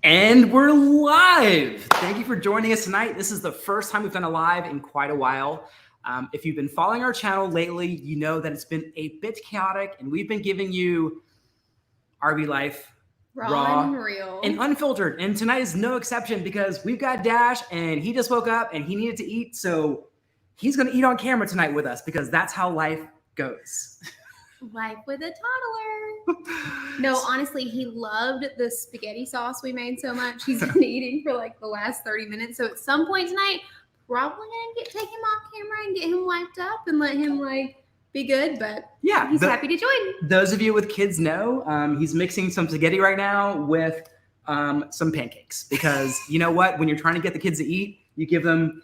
And we're live. Thank you for joining us tonight. This is the first time we've done a live in quite a while. If you've been following our channel lately, you know that it's been a bit chaotic and we've been giving you RV life raw and real and unfiltered. And tonight is no exception because we've got Dash and he just woke up and he needed to eat. So he's going to eat on camera tonight with us because that's how life goes. Life with a toddler. No, honestly, he loved the spaghetti sauce we made so much. He's been eating for like the last 30 minutes. So at some point tonight, probably gonna take him off camera and get him wiped up and let him like be good. But yeah, he's happy to join. Those of you with kids know he's mixing some spaghetti right now with some pancakes because you know what? When you're trying to get the kids to eat, you give them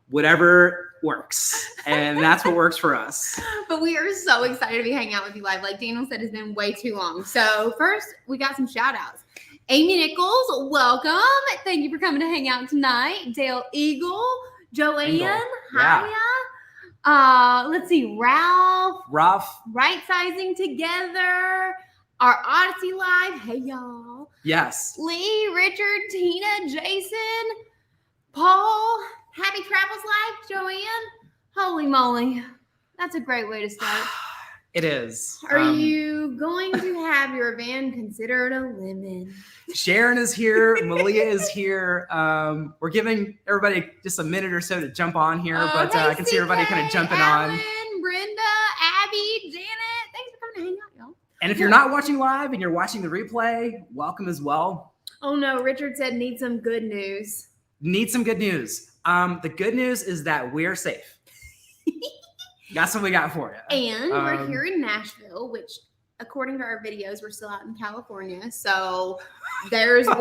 whatever works, and that's what works for us. But we are so excited to be hanging out with you live. Like Daniel said, it's been way too long. So first, we got some shout outs. Amy Nichols, welcome. Thank you for coming to hang out tonight. Dale Eagle, Joanne, hiya. Let's see, Ralph, Right Sizing Together, our Odyssey Live, hey y'all. Yes. Lee, Richard, Tina, Jason, Paul, Happy Travels Life, Joanne. Holy moly. That's a great way to start. It is. Are you going to have your van considered a lemon? Sharon is here. Malia is here. We're giving everybody just a minute or so to jump on here, but hey, I can see everybody kind of jumping Alan, on. Brenda, Abby, Janet. Thanks for coming to hang out, y'all. And if you're not watching live and you're watching the replay, welcome as well. Oh no, Richard said need some good news. Need some good news. The good news is that we're safe. That's what we got for you. And we're here in Nashville, which according to our videos, we're still out in California. So there's a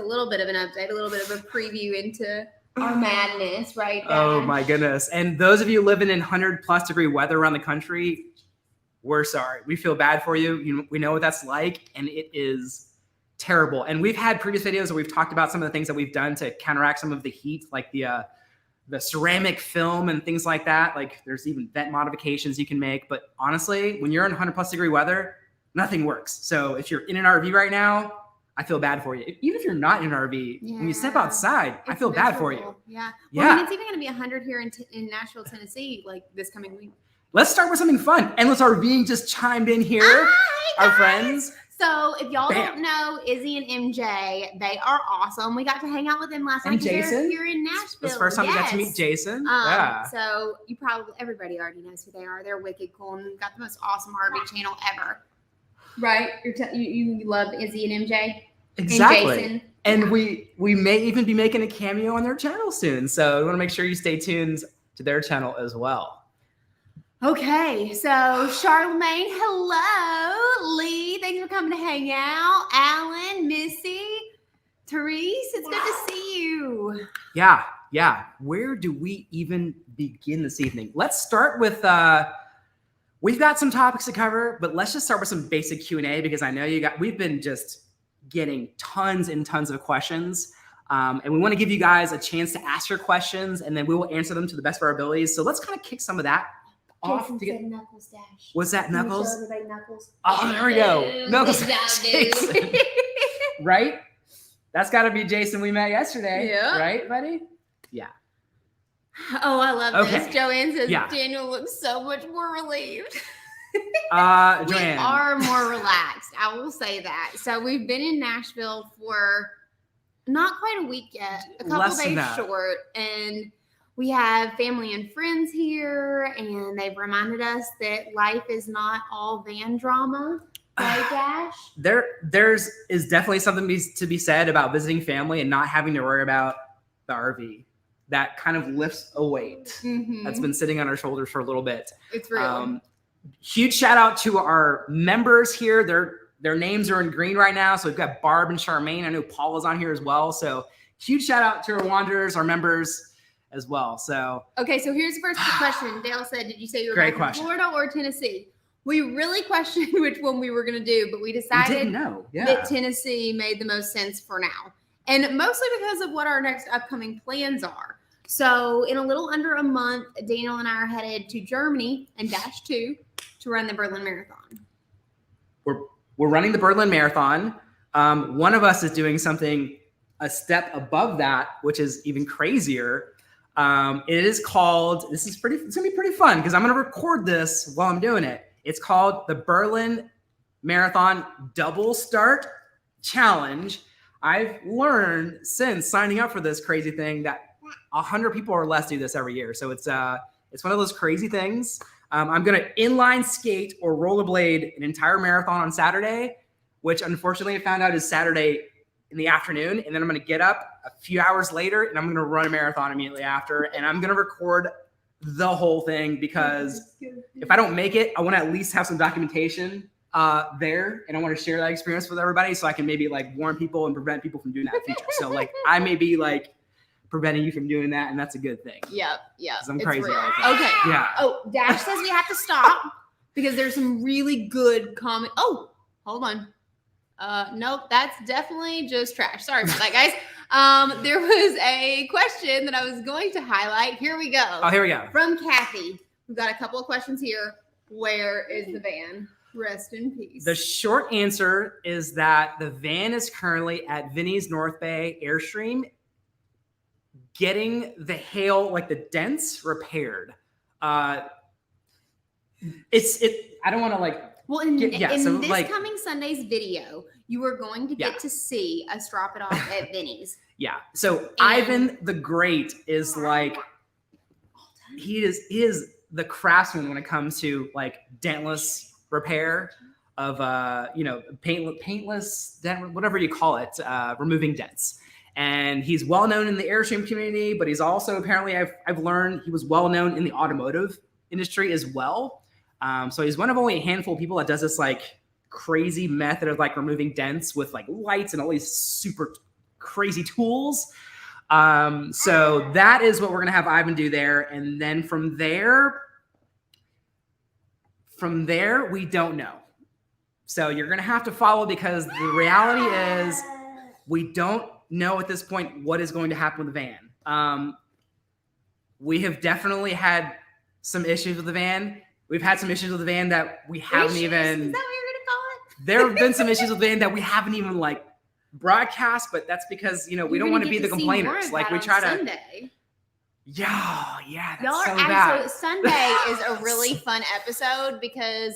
little bit of an update, a little bit of a preview into our madness, right? Dash? Oh my goodness. And those of you living in 100+ degree weather around the country, we're sorry. We feel bad for you. We know what that's like, and it is terrible. And we've had previous videos where we've talked about some of the things that we've done to counteract some of the heat, like the ceramic film and things like that. Like there's even vent modifications you can make. But honestly, when you're in 100+ degree weather, nothing works. So if you're in an RV right now, I feel bad for you. Even if you're not in an RV, when you step outside, I feel bad for you. Yeah. Well, I mean, it's even going to be 100 here in Nashville, Tennessee, like this coming week. Let's start with something fun. Endless RVing just chimed in here. Hi, our friends. So if y'all don't know Izzy and MJ, they are awesome. We got to hang out with them last night. And Jason. Here in Nashville. It's the first time we got to meet Jason. So everybody already knows who they are. They're wicked cool and got the most awesome RV channel ever. Right? You love Izzy and MJ? Exactly. And Jason. And we may even be making a cameo on their channel soon. So we want to make sure you stay tuned to their channel as well. Okay, so Charlemagne, hello. Lee, thanks for coming to hang out. Alan, Missy, Therese, it's good to see you. Yeah. Where do we even begin this evening? Let's start with, we've got some topics to cover, but let's just start with some basic Q&A because I know we've been just getting tons and tons of questions. And we want to give you guys a chance to ask your questions and then we will answer them to the best of our abilities. So let's kind of kick some of that off. Jason said Knuckles Dash. What's that, Knuckles? Show everybody Knuckles. Oh, there we go. Knuckles. Jason. Right? That's got to be Jason we met yesterday. Yeah. Right, buddy? Yeah. Oh, I love this. Joanne says Daniel looks so much more relieved. Joanne. We are more relaxed. I will say that. So we've been in Nashville for not quite a week yet. A couple days short. And we have family and friends here, and they've reminded us that life is not all van drama. Right, Dash? There's definitely something to be said about visiting family and not having to worry about the RV. That kind of lifts a weight that's been sitting on our shoulders for a little bit. It's real. Huge shout out to our members here. Their names are in green right now. So we've got Barb and Charmaine. I know Paul is on here as well. So huge shout out to our wanderers, our members as well. So okay, so here's the first question. Dale said, did you say you were back in Florida or Tennessee? We really questioned which one we were going to do, but we decided that Tennessee made the most sense for now. And mostly because of what our next upcoming plans are. So in a little under a month, Daniel and I are headed to Germany and Dash 2 to run the Berlin Marathon. We're running the Berlin Marathon. One of us is doing something a step above that, which is even crazier. It is called, it's going to be pretty fun because I'm going to record this while I'm doing it. It's called the Berlin Marathon Double Start Challenge. I've learned since signing up for this crazy thing that 100 people or less do this every year. So it's one of those crazy things. I'm going to inline skate or rollerblade an entire marathon on Saturday, which unfortunately I found out is Saturday in the afternoon. And then I'm going to get up a few hours later and I'm going to run a marathon immediately after. And I'm going to record the whole thing because if I don't make it, I want to at least have some documentation there. And I want to share that experience with everybody so I can maybe like warn people and prevent people from doing that in the future. So like I may be like preventing you from doing that, and that's a good thing. Yep. I'm crazy like that. Okay. Yeah. Oh, Dash says we have to stop because there's some really good comment. Oh, hold on. Nope, that's definitely just trash. Sorry about that, guys. There was a question that I was going to highlight. Here we go. Oh, here we go. From Kathy. We've got a couple of questions here. Where is the van? Rest in peace. The short answer is that the van is currently at Vinny's North Bay Airstream getting the hail, like the dents, repaired. I don't want to like. Well, in this like, coming Sunday's video, you are going to get to see us drop it off at Vinny's. Yeah. So Ivan the Great is like, he is the craftsman when it comes to like dentless repair of paintless dent, whatever you call it, removing dents. And he's well known in the Airstream community, but he's also apparently I've learned he was well known in the automotive industry as well. So he's one of only a handful of people that does this like crazy method of like removing dents with like lights and all these super crazy tools. So that is what we're gonna have Ivan do there, and then from there we don't know. So you're gonna have to follow because the reality is we don't know at this point what is going to happen with the van. We have definitely had some issues with the van. We've had some issues with the van that we haven't even. Is that what you're gonna call it? There have been some issues with the van that we haven't even like broadcast, but that's because we don't want to be the complainers. Like we try to. Sunday. Yeah, that's y'all so are bad. So Sunday is a really fun episode because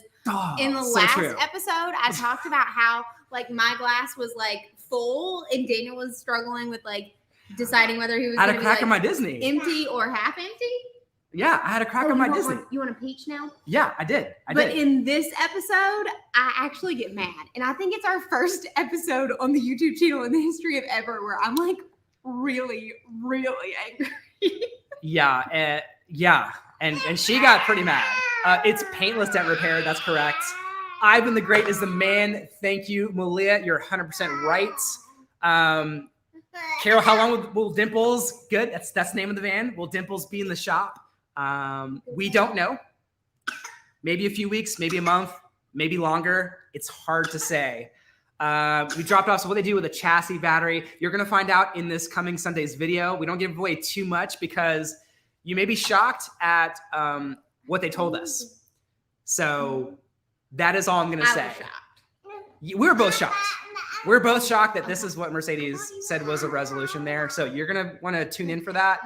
in the last episode I talked about how like my glass was like full and Daniel was struggling with like deciding whether he was I had a crack in my Disney, empty or half empty. Yeah, I had a crack on my Disney. You want a peach now? Yeah, I did. But in this episode, I actually get mad. And I think it's our first episode on the YouTube channel in the history of ever where I'm like really, really angry. Yeah. And she got pretty mad. It's paintless dent repair. That's correct. Ivan the Great is the man. Thank you, Malia. You're 100% right. Carol, how long will Dimples? Good. That's the name of the van. Will Dimples be in the shop? We don't know. Maybe a few weeks, maybe a month, maybe longer. It's hard to say. We dropped off. So what they do with a chassis battery, you're going to find out in this coming Sunday's video. We don't give away too much because you may be shocked at what they told us. So that is all I'm going to say. We were both shocked. We're both shocked that this is what Mercedes said was a resolution there. So you're going to want to tune in for that,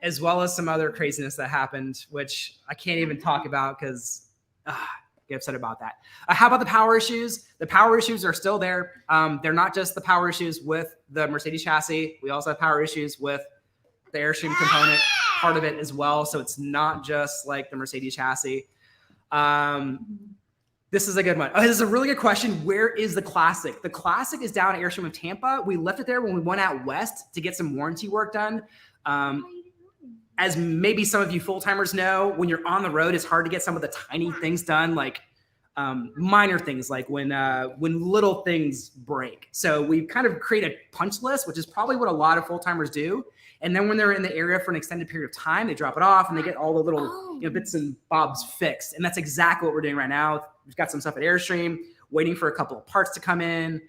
as well as some other craziness that happened, which I can't even talk about because I get upset about that. How about the power issues? The power issues are still there. They're not just the power issues with the Mercedes chassis. We also have power issues with the Airstream component part of it as well. So it's not just like the Mercedes chassis. This is a good one. Oh, this is a really good question. Where is the Classic? The Classic is down at Airstream of Tampa. We left it there when we went out west to get some warranty work done. As maybe some of you full-timers know, when you're on the road, it's hard to get some of the tiny things done, like minor things, like when little things break. So we kind of create a punch list, which is probably what a lot of full-timers do. And then when they're in the area for an extended period of time, they drop it off and they get all the little bits and bobs fixed. And that's exactly what we're doing right now. We've got some stuff at Airstream, waiting for a couple of parts to come in.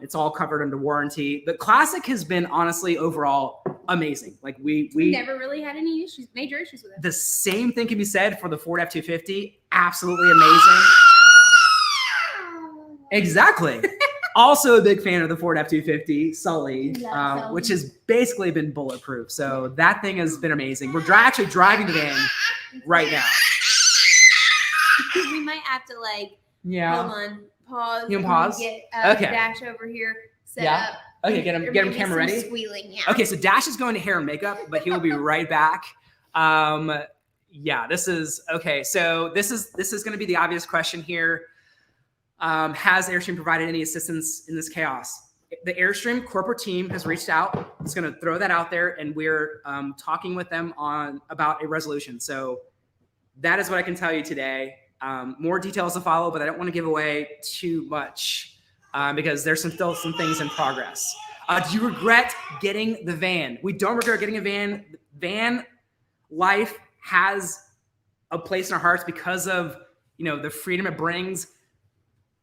It's all covered under warranty. The Classic has been honestly overall amazing. Like we never really had any major issues with it. The same thing can be said for the Ford F-250. Absolutely amazing. Exactly. Also a big fan of the Ford F-250 Sully, which has basically been bulletproof. So that thing has been amazing. We're actually driving the van right now. We might have to hold on, pause. You can pause? Get Dash over here set up. Okay, get him camera ready. Squealing, Okay, so Dash is going to hair and makeup, but he will be right back. This is okay. So this is going to be the obvious question here. Has Airstream provided any assistance in this chaos? The Airstream corporate team has reached out. It's going to throw that out there, and we're talking with them about a resolution. So that is what I can tell you today. More details to follow, but I don't want to give away too much because there's still some things in progress. Do you regret getting the van? We don't regret getting a van. Van life has a place in our hearts because of the freedom it brings.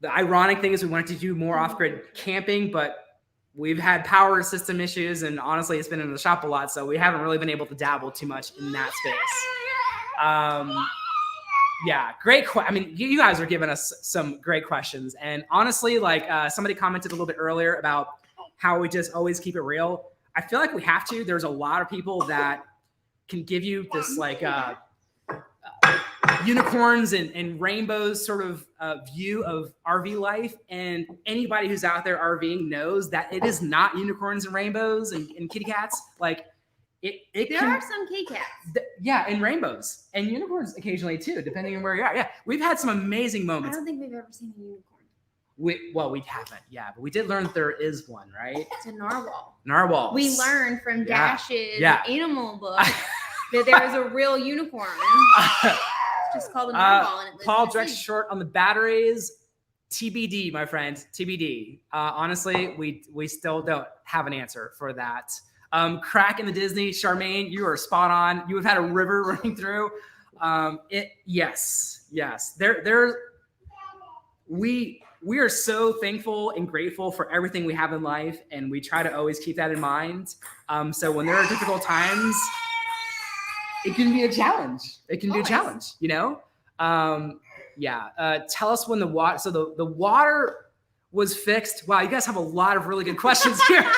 The ironic thing is we wanted to do more off-grid camping, but we've had power system issues, and honestly, it's been in the shop a lot, so we haven't really been able to dabble too much in that space. Great. You guys are giving us some great questions, and honestly, somebody commented a little bit earlier about how we just always keep it real. I feel like we have to. There's a lot of people that can give you this unicorns and rainbows sort of view of RV life, and anybody who's out there RVing knows that it is not unicorns and rainbows and kitty cats. There are some kitty cats. And rainbows and unicorns occasionally too, depending on where you're at. Yeah, we've had some amazing moments. I don't think we've ever seen a unicorn. We haven't, but we did learn that there is one, right? It's a narwhal. Narwhals. We learned from Dash's animal book that there is a real unicorn. It's just called a narwhal. And Paul directs short on the batteries. TBD, my friend. TBD. Honestly, we still don't have an answer for that. Crack in the Disney, Charmaine, you are spot on. You have had a river running through. Yes. We are so thankful and grateful for everything we have in life, and we try to always keep that in mind. So when there are difficult times, it can be a challenge. Tell us when the water. So the water was fixed. Wow, you guys have a lot of really good questions here.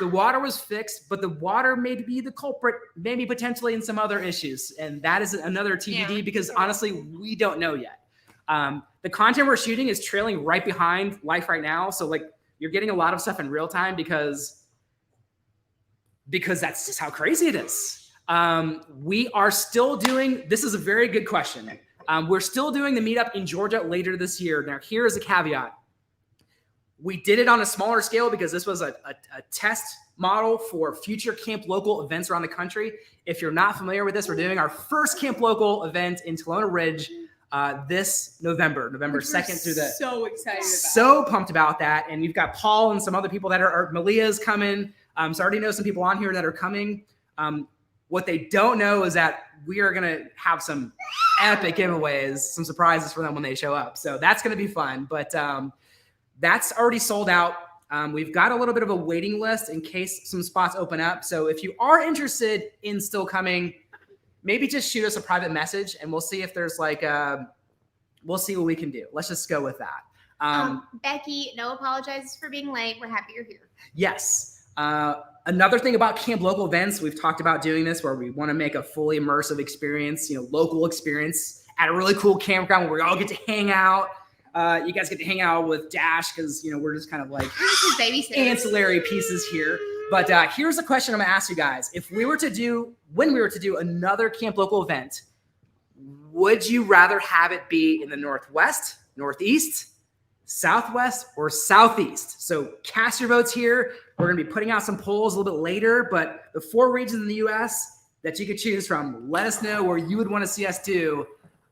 The water was fixed, but the water may be the culprit, maybe potentially in some other issues, and that is another TBD because honestly, we don't know yet. The content we're shooting is trailing right behind life right now. So you're getting a lot of stuff in real time because that's just how crazy it is. We are still doing, this is a very good question. We're still doing the meetup in Georgia later this year. Now, here is a caveat. We did it on a smaller scale because this was a test model for future Camp Local events around the country. If you're not familiar with this, we're doing our first Camp Local event in Kelowna Ridge this November 2nd through the. So excited about. So pumped about that. And you've got Paul and some other people that are Malia's coming. So I already know some people on here that are coming. What they don't know is that we are going to have some epic giveaways, some surprises for them when they show up. So that's going to be fun. But that's already sold out. We've got a little bit of a waiting list in case some spots open up. So if you are interested in still coming, maybe just shoot us a private message and we'll see if there's we'll see what we can do. Let's just go with that. Becky, no apologizes for being late. We're happy you're here. Yes. Another thing about Camp Local events, we've talked about doing this where we want to make a fully immersive experience, local experience at a really cool campground where we all get to hang out. You guys get to hang out with Dash because, we're just kind of ancillary pieces here. But here's the question I'm going to ask you guys. When we were to do another Camp Local event, would you rather have it be in the Northwest, Northeast, Southwest, or Southeast? So cast your votes here. We're going to be putting out some polls a little bit later, but the 4 regions in the U.S. that you could choose from, let us know where you would want to see us do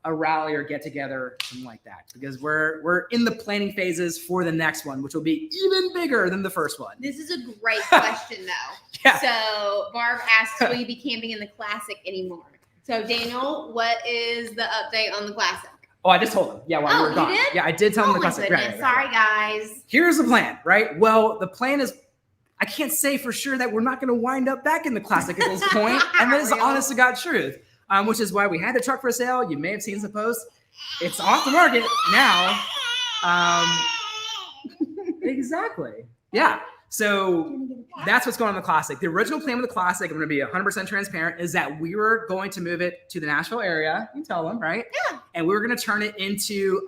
a rally or get together, something like that, because we're in the planning phases for the next one, which will be even bigger than the first one. This is a great question, though. Yeah. So Barb asks, will you be camping in the Classic anymore? So Daniel, what is the update on the Classic? Oh, I just told him. Yeah, while you were gone. Did? Yeah, I did tell him the Classic. Right. Sorry, guys. Here's the plan, right? Well, the plan is, I can't say for sure that we're not going to wind up back in the Classic at this point, and that is the honest to God truth. Which is why we had the truck for sale. You may have seen the post. It's off the market now. Exactly. Yeah. So that's what's going on in the Classic. The original plan with the Classic, I'm going to be 100% transparent, is that we were going to move it to the Nashville area. You tell them, right? Yeah. And we were going to turn it into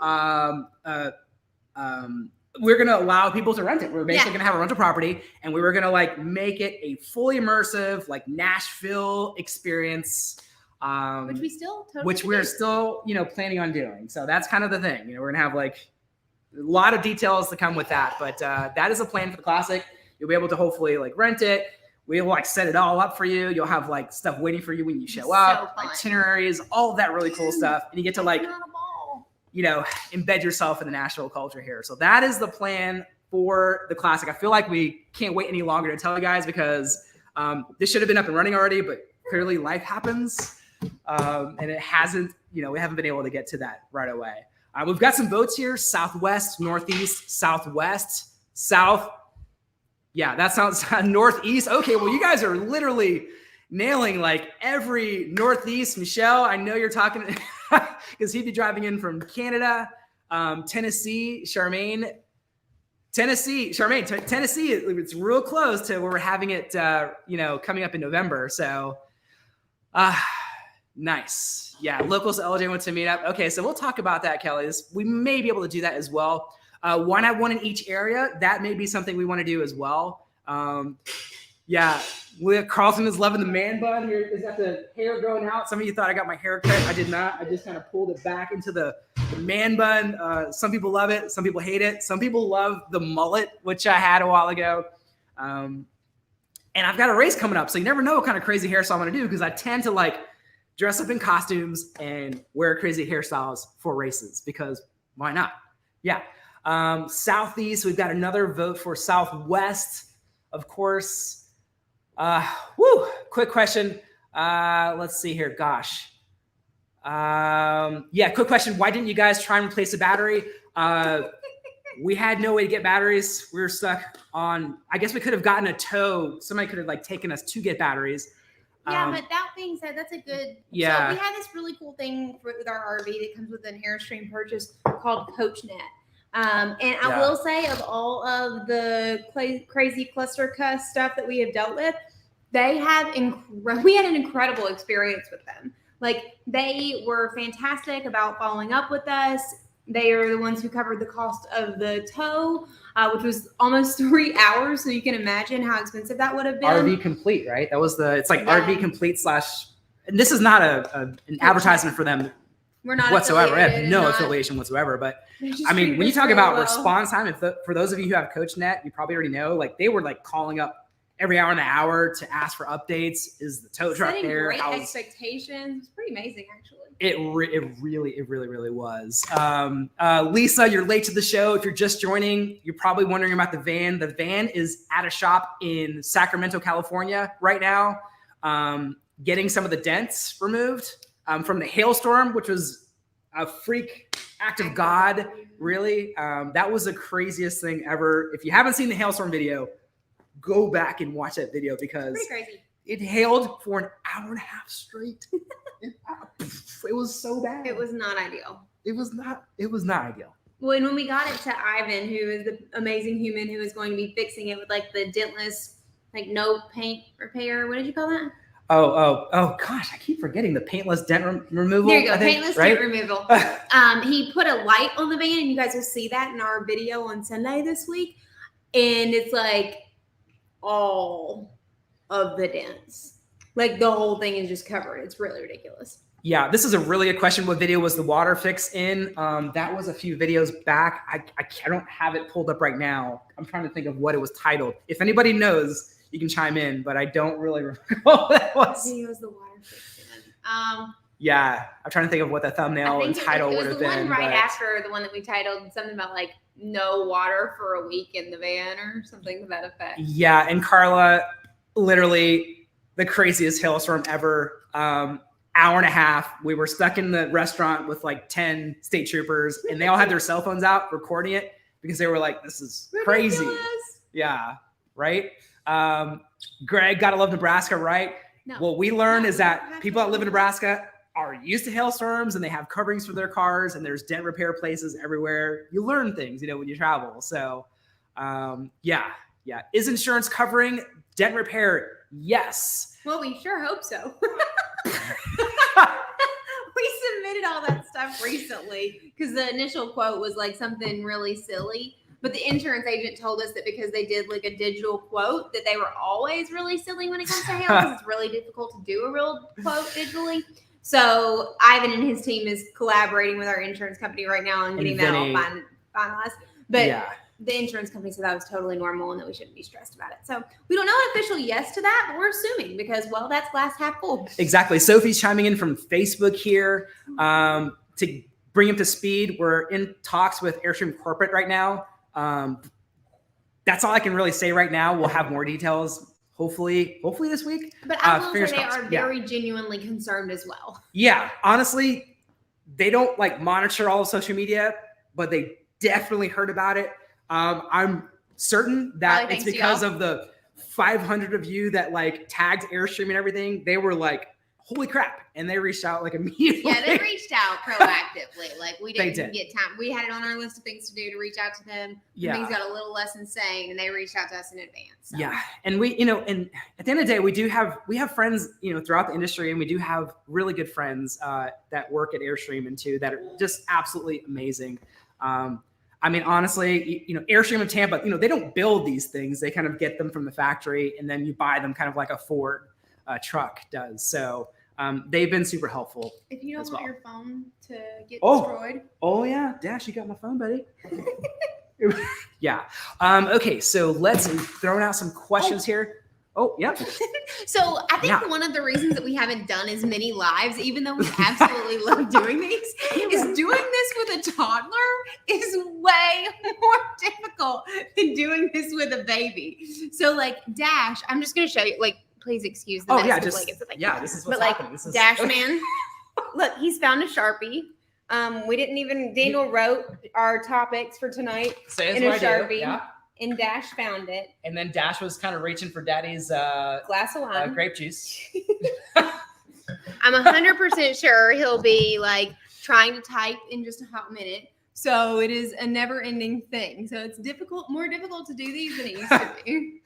we're going to allow people to rent it. We're basically going to have a rental property, and we were going to like make it a fully immersive like Nashville experience. Which we still totally which we're still, planning on doing. So that's kind of the thing. We're going to have like a lot of details to come with that, but that is a plan for the Classic. You'll be able to hopefully like rent it. We'll like set it all up for you. You'll have like stuff waiting for you when you show up, itineraries, all of that really cool stuff. And you get to like, embed yourself in the Nashville culture here. So that is the plan for the Classic. I feel like we can't wait any longer to tell you guys because this should have been up and running already, but clearly life happens. And it hasn't, we haven't been able to get to that right away. We've got some votes here: Southwest, Northeast, Southwest, South. Yeah, that sounds Northeast. Okay, well, you guys are literally nailing like every Northeast. Michelle, I know you're talking because he'd be driving in from Canada, Tennessee, Charmaine. Tennessee, it's real close to where we're having it, coming up in November. So, nice. Yeah, locals LJ went to meet up. Okay, so we'll talk about that, Kelly. We may be able to do that as well. Why not one in each area? That may be something we want to do as well. Carlton is loving the man bun. Here is got the hair growing out. Some of you thought I got my hair cut. I did not. I just kind of pulled it back into the man bun. Some people love it. Some people hate it. Some people love the mullet, which I had a while ago. And I've got a race coming up, so you never know what kind of crazy hairstyle I'm going to do because I tend to like dress up in costumes and wear crazy hairstyles for races because why not? Yeah. Southeast, we've got another vote for Southwest, of course. Quick question. Let's see here. Gosh. Quick question. Why didn't you guys try and replace the battery? We had no way to get batteries. We were stuck on, I guess we could have gotten a tow. Somebody could have like taken us to get batteries. Yeah, but that being said, that's a good. Yeah. So we had this really cool thing with our RV that comes with an Airstream purchase called CoachNet. And I will say, of all of the crazy cluster cuss stuff that we have dealt with, we had an incredible experience with them. Like they were fantastic about following up with us. They are the ones who covered the cost of the tow, which was almost 3 hours. So you can imagine how expensive that would have been. RV Complete, right? It's like RV Complete / and this is not an advertisement for them. We're not whatsoever. I have no affiliation whatsoever. But I mean, when you talk about response time, for those of you who have CoachNet, you probably already know, like they were like calling up every hour and an hour to ask for updates. Is the tow truck there? Great expectations. It's pretty amazing, actually. It really was. Lisa, you're late to the show. If you're just joining, you're probably wondering about the van. The van is at a shop in Sacramento, California right now, getting some of the dents removed from the hailstorm, which was a freak act of God, really. That was the craziest thing ever. If you haven't seen the hailstorm video, go back and watch that video because it hailed for an hour and a half straight. It was so bad. It was not ideal. It was not ideal. Well, and when we got it to Ivan, who is the amazing human who is going to be fixing it with like the dentless, like no paint repair. What did you call that? Oh gosh, I keep forgetting the paintless dent removal. There you go, paintless dent removal. He put a light on the van, and you guys will see that in our video on Sunday this week. And it's like all of the dents. Like the whole thing is just covered. It's really ridiculous. Yeah, this is a really good question. What video was the water fix in? That was a few videos back. I don't have it pulled up right now. I'm trying to think of what it was titled. If anybody knows, you can chime in, but I don't really remember what that was. It was the water fix in. Yeah, I'm trying to think of what the thumbnail and title would have been. It was the one right after the one that we titled something about like no water for a week in the van or something to that effect. Yeah, and Carla, literally the craziest hailstorm ever. Hour and a half. We were stuck in the restaurant with like 10 state troopers, and they all had their cell phones out recording it because they were like, this is crazy. Yeah, right? Greg, gotta love Nebraska, right? No, what we learned is that people that live in Nebraska are used to hailstorms and they have coverings for their cars and there's dent repair places everywhere. You learn things, when you travel. So Yeah. Is insurance covering dent repair? Yes. Well, we sure hope so. We submitted all that stuff recently because the initial quote was like something really silly. But the insurance agent told us that because they did like a digital quote, that they were always really silly when it comes to hail because it's really difficult to do a real quote digitally. So Ivan and his team is collaborating with our insurance company right now and getting that all finalized. But the insurance company said that was totally normal and that we shouldn't be stressed about it. So we don't know an official yes to that, but we're assuming because, well, that's glass half full. Exactly. Sophie's chiming in from Facebook here to bring him to speed. We're in talks with Airstream Corporate right now. That's all I can really say right now. We'll have more details hopefully this week. But I will say they are very genuinely concerned as well. Yeah, honestly, they don't like monitor all of social media, but they definitely heard about it. I'm certain that it's because of the 500 of you that like tagged Airstream and everything. They were like, holy crap. And they reached out like immediately. Yeah, they reached out proactively. Like we didn't get time. We had it on our list of things to do to reach out to them. Yeah. Things got a little less insane and they reached out to us in advance. So. Yeah. And we, and at the end of the day, we have friends, throughout the industry, and we do have really good friends that work at Airstream and too, that are just absolutely amazing. I mean, honestly, Airstream in Tampa, they don't build these things. They kind of get them from the factory and then you buy them kind of like a Ford truck does. So they've been super helpful. If you don't want your phone to get destroyed. Oh yeah. Dash, you got my phone, buddy. Yeah. Okay. So let's throw out some questions here. Oh, yeah. So I think one of the reasons that we haven't done as many lives, even though we absolutely love doing these, is doing this with a toddler is way more difficult than doing this with a baby. So like Dash, I'm just going to show you, like, please excuse the blankets. This is what's happening. This is Dash man. Look, he's found a Sharpie. Daniel wrote our topics for tonight in a Sharpie. Yeah. And Dash found it. And then Dash was kind of reaching for Daddy's glass of wine, grape juice. I'm 100% sure he'll be like trying to type in just a hot minute. So it is a never-ending thing. So it's more difficult to do these than it used to be.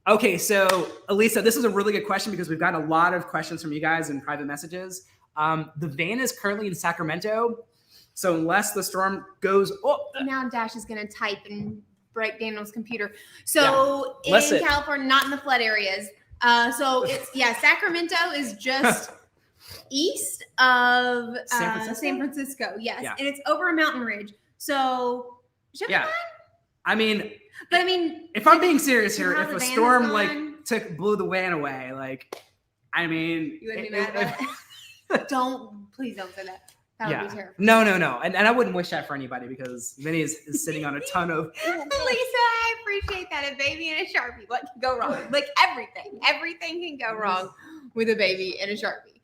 Okay, so Elisa, this is a really good question because we've gotten a lot of questions from you guys in private messages. The van is currently in Sacramento. So unless the storm goes, now Dash is going to type and break Daniel's computer. So in California, not in the flood areas. So it's Sacramento is just east of San Francisco. Yes, yeah. And it's over a mountain ridge. So should be fine. I mean, if I'm being serious here, if a storm blew the van away, you wouldn't be mad about it. Please don't say that. That would be terrible. No. And I wouldn't wish that for anybody because Vinny is sitting on a ton of. Lisa, I appreciate that. A baby and a Sharpie. What can go wrong? Like everything. Everything can go wrong with a baby and a Sharpie.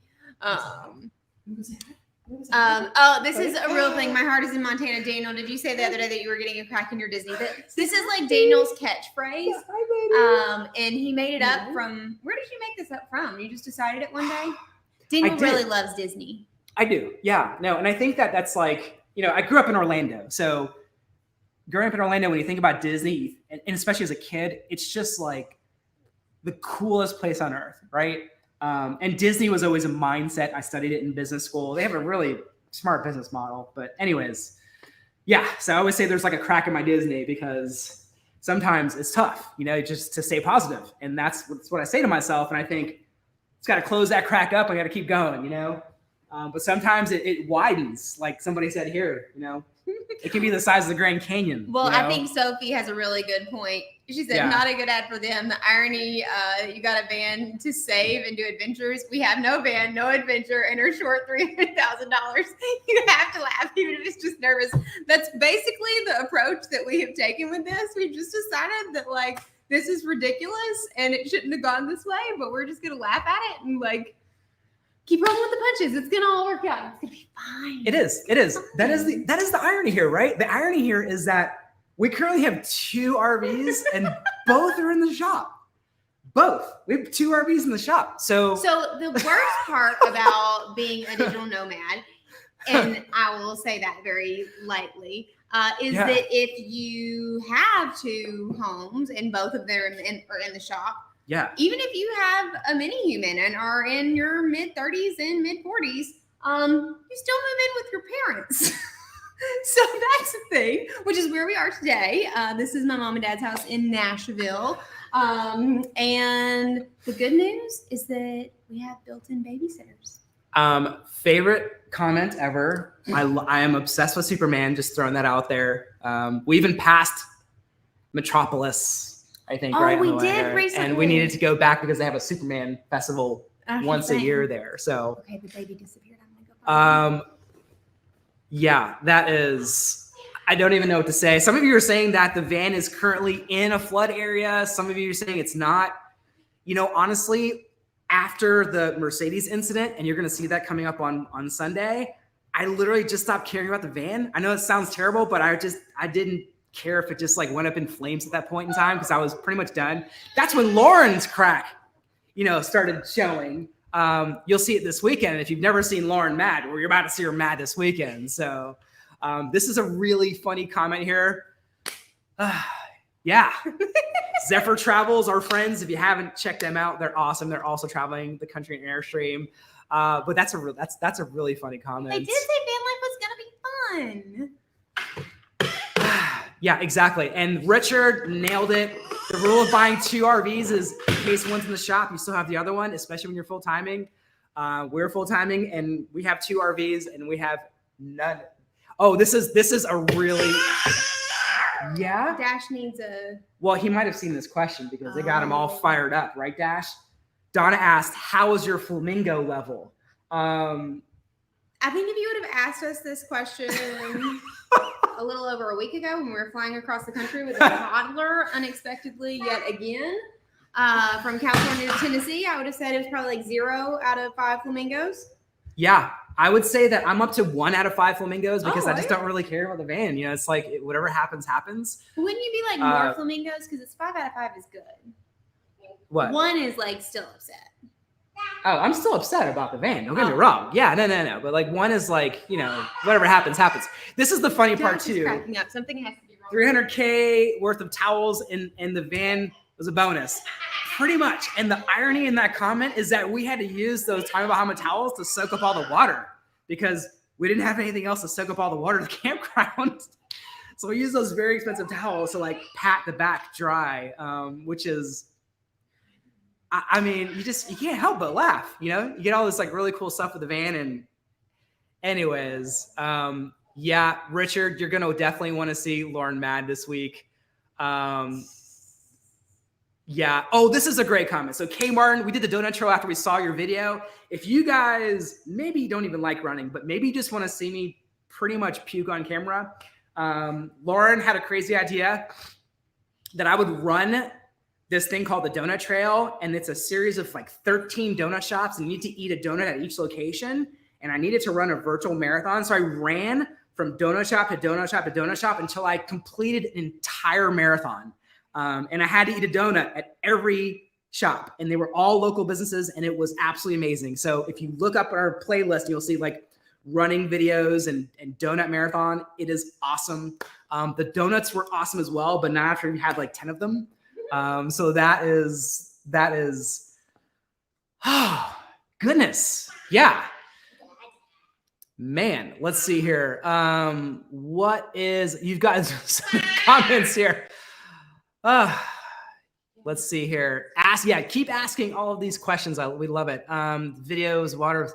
This is a real thing. My heart is in Montana. Daniel, did you say the other day that you were getting a crack in your Disney? This is like Daniel's catchphrase. And he made it up from, where did you make this up from? You just decided it one day? Daniel really loves Disney. I do. Yeah. No. And I think that's like, I grew up in Orlando. So growing up in Orlando, when you think about Disney, and especially as a kid, it's just like the coolest place on earth, right? And Disney was always a mindset. I studied it in business school. They have a really smart business model. But anyways, so I always say there's like a crack in my Disney because sometimes it's tough, just to stay positive. And that's what I say to myself. And I think it's got to close that crack up. I got to keep going, But sometimes it widens, like somebody said here, it can be the size of the Grand Canyon. Well, I think Sophie has a really good point. She said, not a good ad for them. The irony, you got a van to save and do adventures. We have no van, no adventure, and are short $300,000. You have to laugh, even if it's just nervous. That's basically the approach that we have taken with this. We've just decided that, this is ridiculous and it shouldn't have gone this way, but we're just going to laugh at it and, keep rolling with the punches. It's gonna all work out. It's gonna be fine. It is. That is the irony here, right? The irony here is that we currently have 2 RVs and both are in the shop. Both. We have 2 RVs in the shop. So the worst part about being a digital nomad, and I will say that very lightly, is that if you have 2 homes and both of them are in the shop, even if you have a mini human and are in your mid 30s and mid 40s, you still move in with your parents. So that's the thing, which is where we are today. This is my mom and dad's house in Nashville. And the good news is that we have built-in babysitters. Favorite comment ever. I am obsessed with Superman. Just throwing that out there. We even passed Metropolis, I think. Oh, we did recently. And we needed to go back because they have a Superman festival once a year there. So okay, the baby disappeared. I'm gonna go find yeah, that is. I don't even know what to say. Some of you are saying that the van is currently in a flood area. Some of you are saying it's not. You know, honestly, after the Mercedes incident, and you're going to see that coming up on Sunday, I literally just stopped caring about the van. I know it sounds terrible, but I didn't care if it just like went up in flames at that point in time because I was pretty much done. That's when Lauren's crack, started showing. You'll see it this weekend. If you've never seen Lauren mad, well, you're about to see her mad this weekend. So this is a really funny comment here. Yeah. Zephyr Travels, our friends. If you haven't checked them out, they're awesome. They're also traveling the country in Airstream. But that's a really funny comment. They did say van life was gonna be fun. Yeah, exactly. And Richard nailed it. The rule of buying 2 RVs is in case one's in the shop, you still have the other one, especially when you're full timing. We're full timing, and we have 2 RVs, and we have none. Oh, this is a really. Yeah. Dash needs a. Well, he might have seen this question because they got him all fired up, right, Dash? Donna asked, "How is your flamingo level?" I think if you would have asked us this question a little over a week ago when we were flying across the country with a toddler unexpectedly yet again from California to Tennessee, I would have said it was probably like 0 out of 5 flamingos. Yeah. I would say that I'm up to 1 out of 5 flamingos because I just don't really care about the van. It's like whatever happens, happens. Wouldn't you be like more flamingos? Because it's 5 out of 5 is good. What? 1 is like still upset. Oh, I'm still upset about the van. Don't get me wrong. Yeah, no. But like 1 is like, whatever happens, happens. This is the funny part too. Cracking up. Something has to be wrong. $300K worth of towels in the van was a bonus. Pretty much. And the irony in that comment is that we had to use those Tommy Bahama towels to soak up all the water because we didn't have anything else to soak up all the water at the campground. So we used those very expensive towels to like pat the back dry, which is, I mean, you can't help but laugh, You get all this like really cool stuff with the van. And anyways, yeah, Richard, you're going to definitely want to see Lauren mad this week. Yeah. Oh, this is a great comment. So K Martin, we did the donut trail after we saw your video. If you guys maybe don't even like running, but maybe you just want to see me pretty much puke on camera. Lauren had a crazy idea that I would run this thing called the donut trail. And it's a series of like 13 donut shops and you need to eat a donut at each location. And I needed to run a virtual marathon. So I ran from donut shop to donut shop to donut shop until I completed an entire marathon. And I had to eat a donut at every shop and they were all local businesses and it was absolutely amazing. So if you look up our playlist, you'll see like running videos and donut marathon. It is awesome. The donuts were awesome as well, but not after we had like 10 of them. So that is, oh, goodness. Yeah. Man, let's see here. You've got some comments here. Let's see here. Keep asking all of these questions. We love it. Videos, water.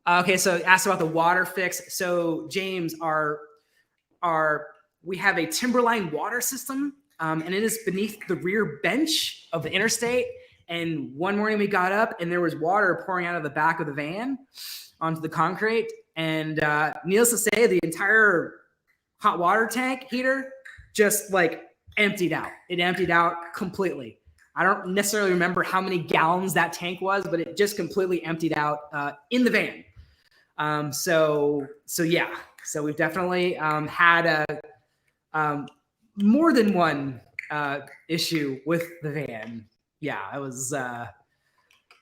Okay, so asked about the water fix. So James, we have a Timberline water system, and it is beneath the rear bench of the interstate. And one morning we got up and there was water pouring out of the back of the van onto the concrete. And needless to say, the entire hot water tank heater just like emptied out. It emptied out completely. I don't necessarily remember how many gallons that tank was, but it just completely emptied out in the van. So yeah. So we've definitely had more than one issue with the van. Yeah, it was.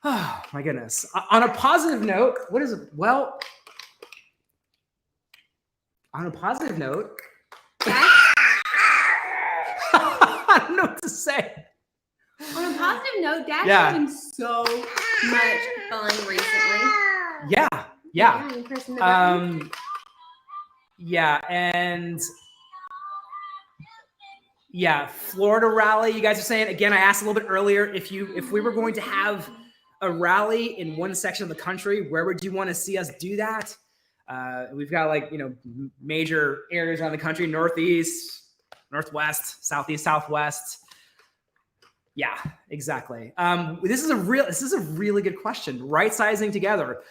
Oh my goodness. On a positive note, what is it? Well, on a positive note, I don't know what to say. On a positive note, Dash has been so much fun recently. Yeah. And Florida rally. You guys are saying again. I asked a little bit earlier if we were going to have a rally in one section of the country, where would you want to see us do that? We've got major areas around the country: Northeast, Northwest, Southeast, Southwest. Yeah, exactly. This is a really good question. Right sizing together.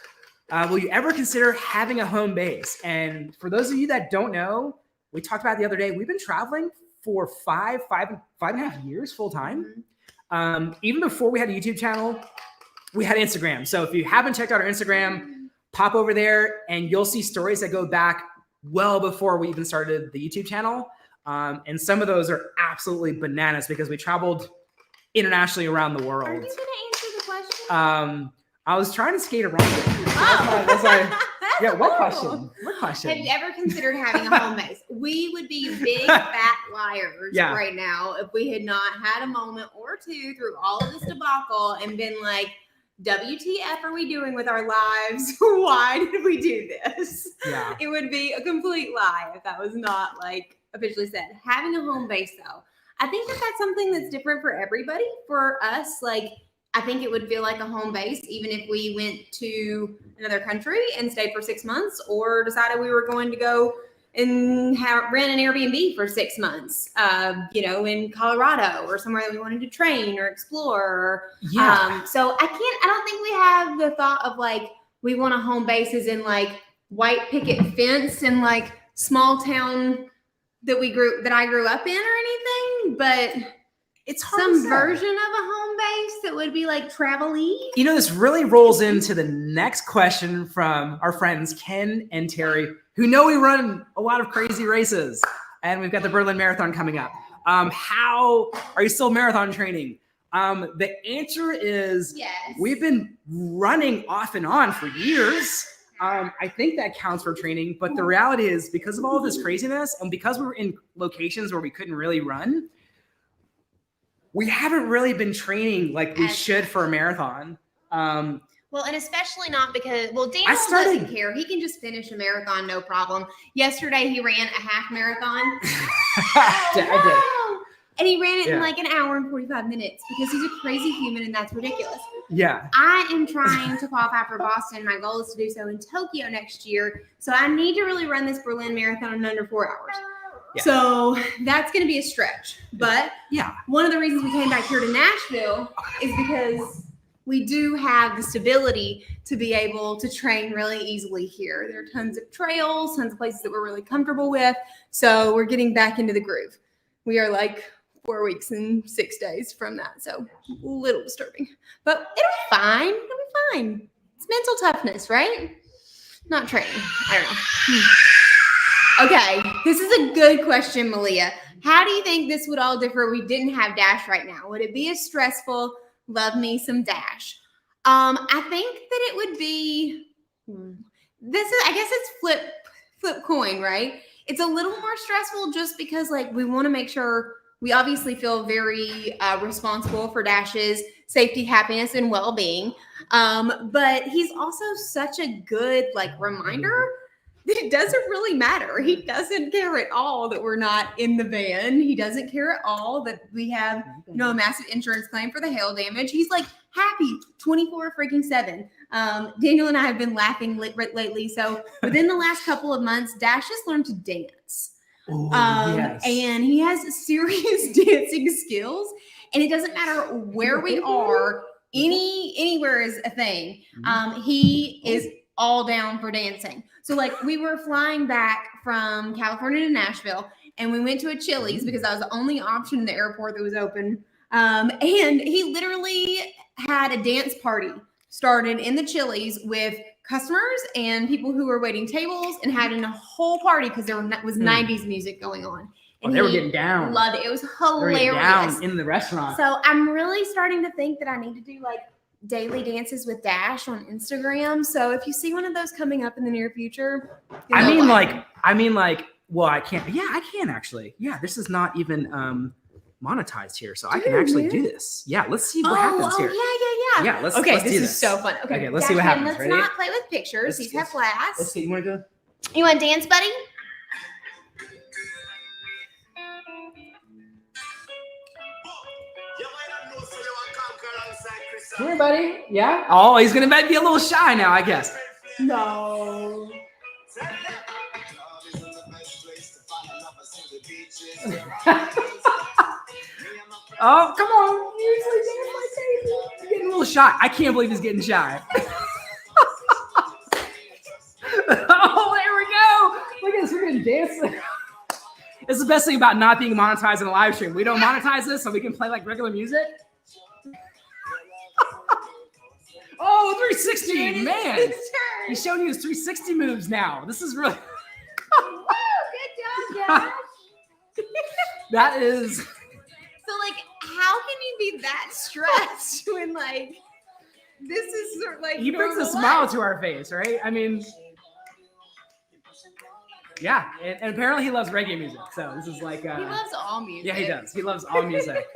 Will you ever consider having a home base? And for those of you that don't know, we talked about it the other day. We've been traveling for five and a half years full time. Even before we had a YouTube channel, we had Instagram. So if you haven't checked out our Instagram, pop over there and you'll see stories that go back well before we even started the YouTube channel. And some of those are absolutely bananas because we traveled internationally around the world. Are you going to answer the question? I was trying to skate around it. What question? What question? Have you ever considered having a home base? We would be big fat liars right now if we had not had a moment or two through all of this debacle and been like, WTF are we doing with our lives? Why did we do this? Yeah. It would be a complete lie if that was not officially said. Having a home base though, I think that that's something that's different for everybody. For us, I think it would feel like a home base, even if we went to another country and stayed for 6 months or decided we were going to go and rent an Airbnb for 6 months, in Colorado or somewhere that we wanted to train or explore. So I don't think we have the thought of we want a home base as in white picket fence in small town that I grew up in or anything, but it's some version of a home base that would be travel-y. This really rolls into the next question from our friends Ken and Terry, who know we run a lot of crazy races, and we've got the Berlin Marathon coming up. How are you still marathon training? The answer is yes. We've been running off and on for years. I think that counts for training, but the reality is because of all this craziness and because we were in locations where we couldn't really run, we haven't really been training like we should for a marathon. Well, and especially not because, Daniel doesn't care. He can just finish a marathon, no problem. Yesterday, he ran a half marathon. And he ran it in an hour and 45 minutes because he's a crazy human and that's ridiculous. Yeah. I am trying to qualify for Boston. My goal is to do so in Tokyo next year. So I need to really run this Berlin Marathon in under 4 hours. Yeah. So that's going to be a stretch. But one of the reasons we came back here to Nashville is because we do have the stability to be able to train really easily here. There are tons of trails, tons of places that we're really comfortable with. So we're getting back into the groove. We are 4 weeks and 6 days from that. So a little disturbing, but it'll be fine. It'll be fine. It's mental toughness, right? Not training. I don't know. Okay, this is a good question, Malia. How do you think this would all differ if we didn't have Dash right now? Would it be as stressful? Love me some Dash. I think that it would be, I guess it's flip coin, right? It's a little more stressful just because we want to make sure we obviously feel very responsible for Dash's safety, happiness, and well-being. But he's also such a good reminder that it doesn't really matter. He doesn't care at all that we're not in the van. He doesn't care at all that we have, a massive insurance claim for the hail damage. He's happy 24/7. Daniel and I have been laughing lately. So within the last couple of months, Dash has learned to dance. And he has serious dancing skills. And it doesn't matter where we are, anywhere is a thing. He is all down for dancing. So we were flying back from California to Nashville and we went to a Chili's because that was the only option in the airport that was open. And he literally had a dance party started in the Chili's with customers and people who were waiting tables and having a whole party because there was 90s music going on. And they were getting down. Loved it. It was hilarious. Down in the restaurant. So I'm really starting to think that I need to do daily dances with Dash on Instagram. So if you see one of those coming up in the near future, I can't. Yeah, I can actually. Yeah, this is not even monetized here, so I can actually do this. Yeah, let's see what happens here. Yeah. Let's okay, let's this do is so fun. Okay, let's see what happens. Let's Ready? not play with pictures. These have glass. Let's see. You want to go? You want to dance, buddy? Come here, buddy. Yeah. Oh, he's gonna be a little shy now, I guess. No. Oh, come on. He's getting a little shy. I can't believe he's getting shy. Oh, there we go. Look at this. We're going to dance. This is the best thing about not being monetized in a live stream. We don't monetize this, so we can play like regular music. Oh, 360. Man. He's showing you his 360 moves now. This is really... Woo, good job, Josh. That is... So, like, how can you be that stressed when, like, this is sort of like... He brings a smile to our face, right? I mean... Yeah, and apparently he loves reggae music, so this is like... he loves all music. Yeah, he does. He loves all music.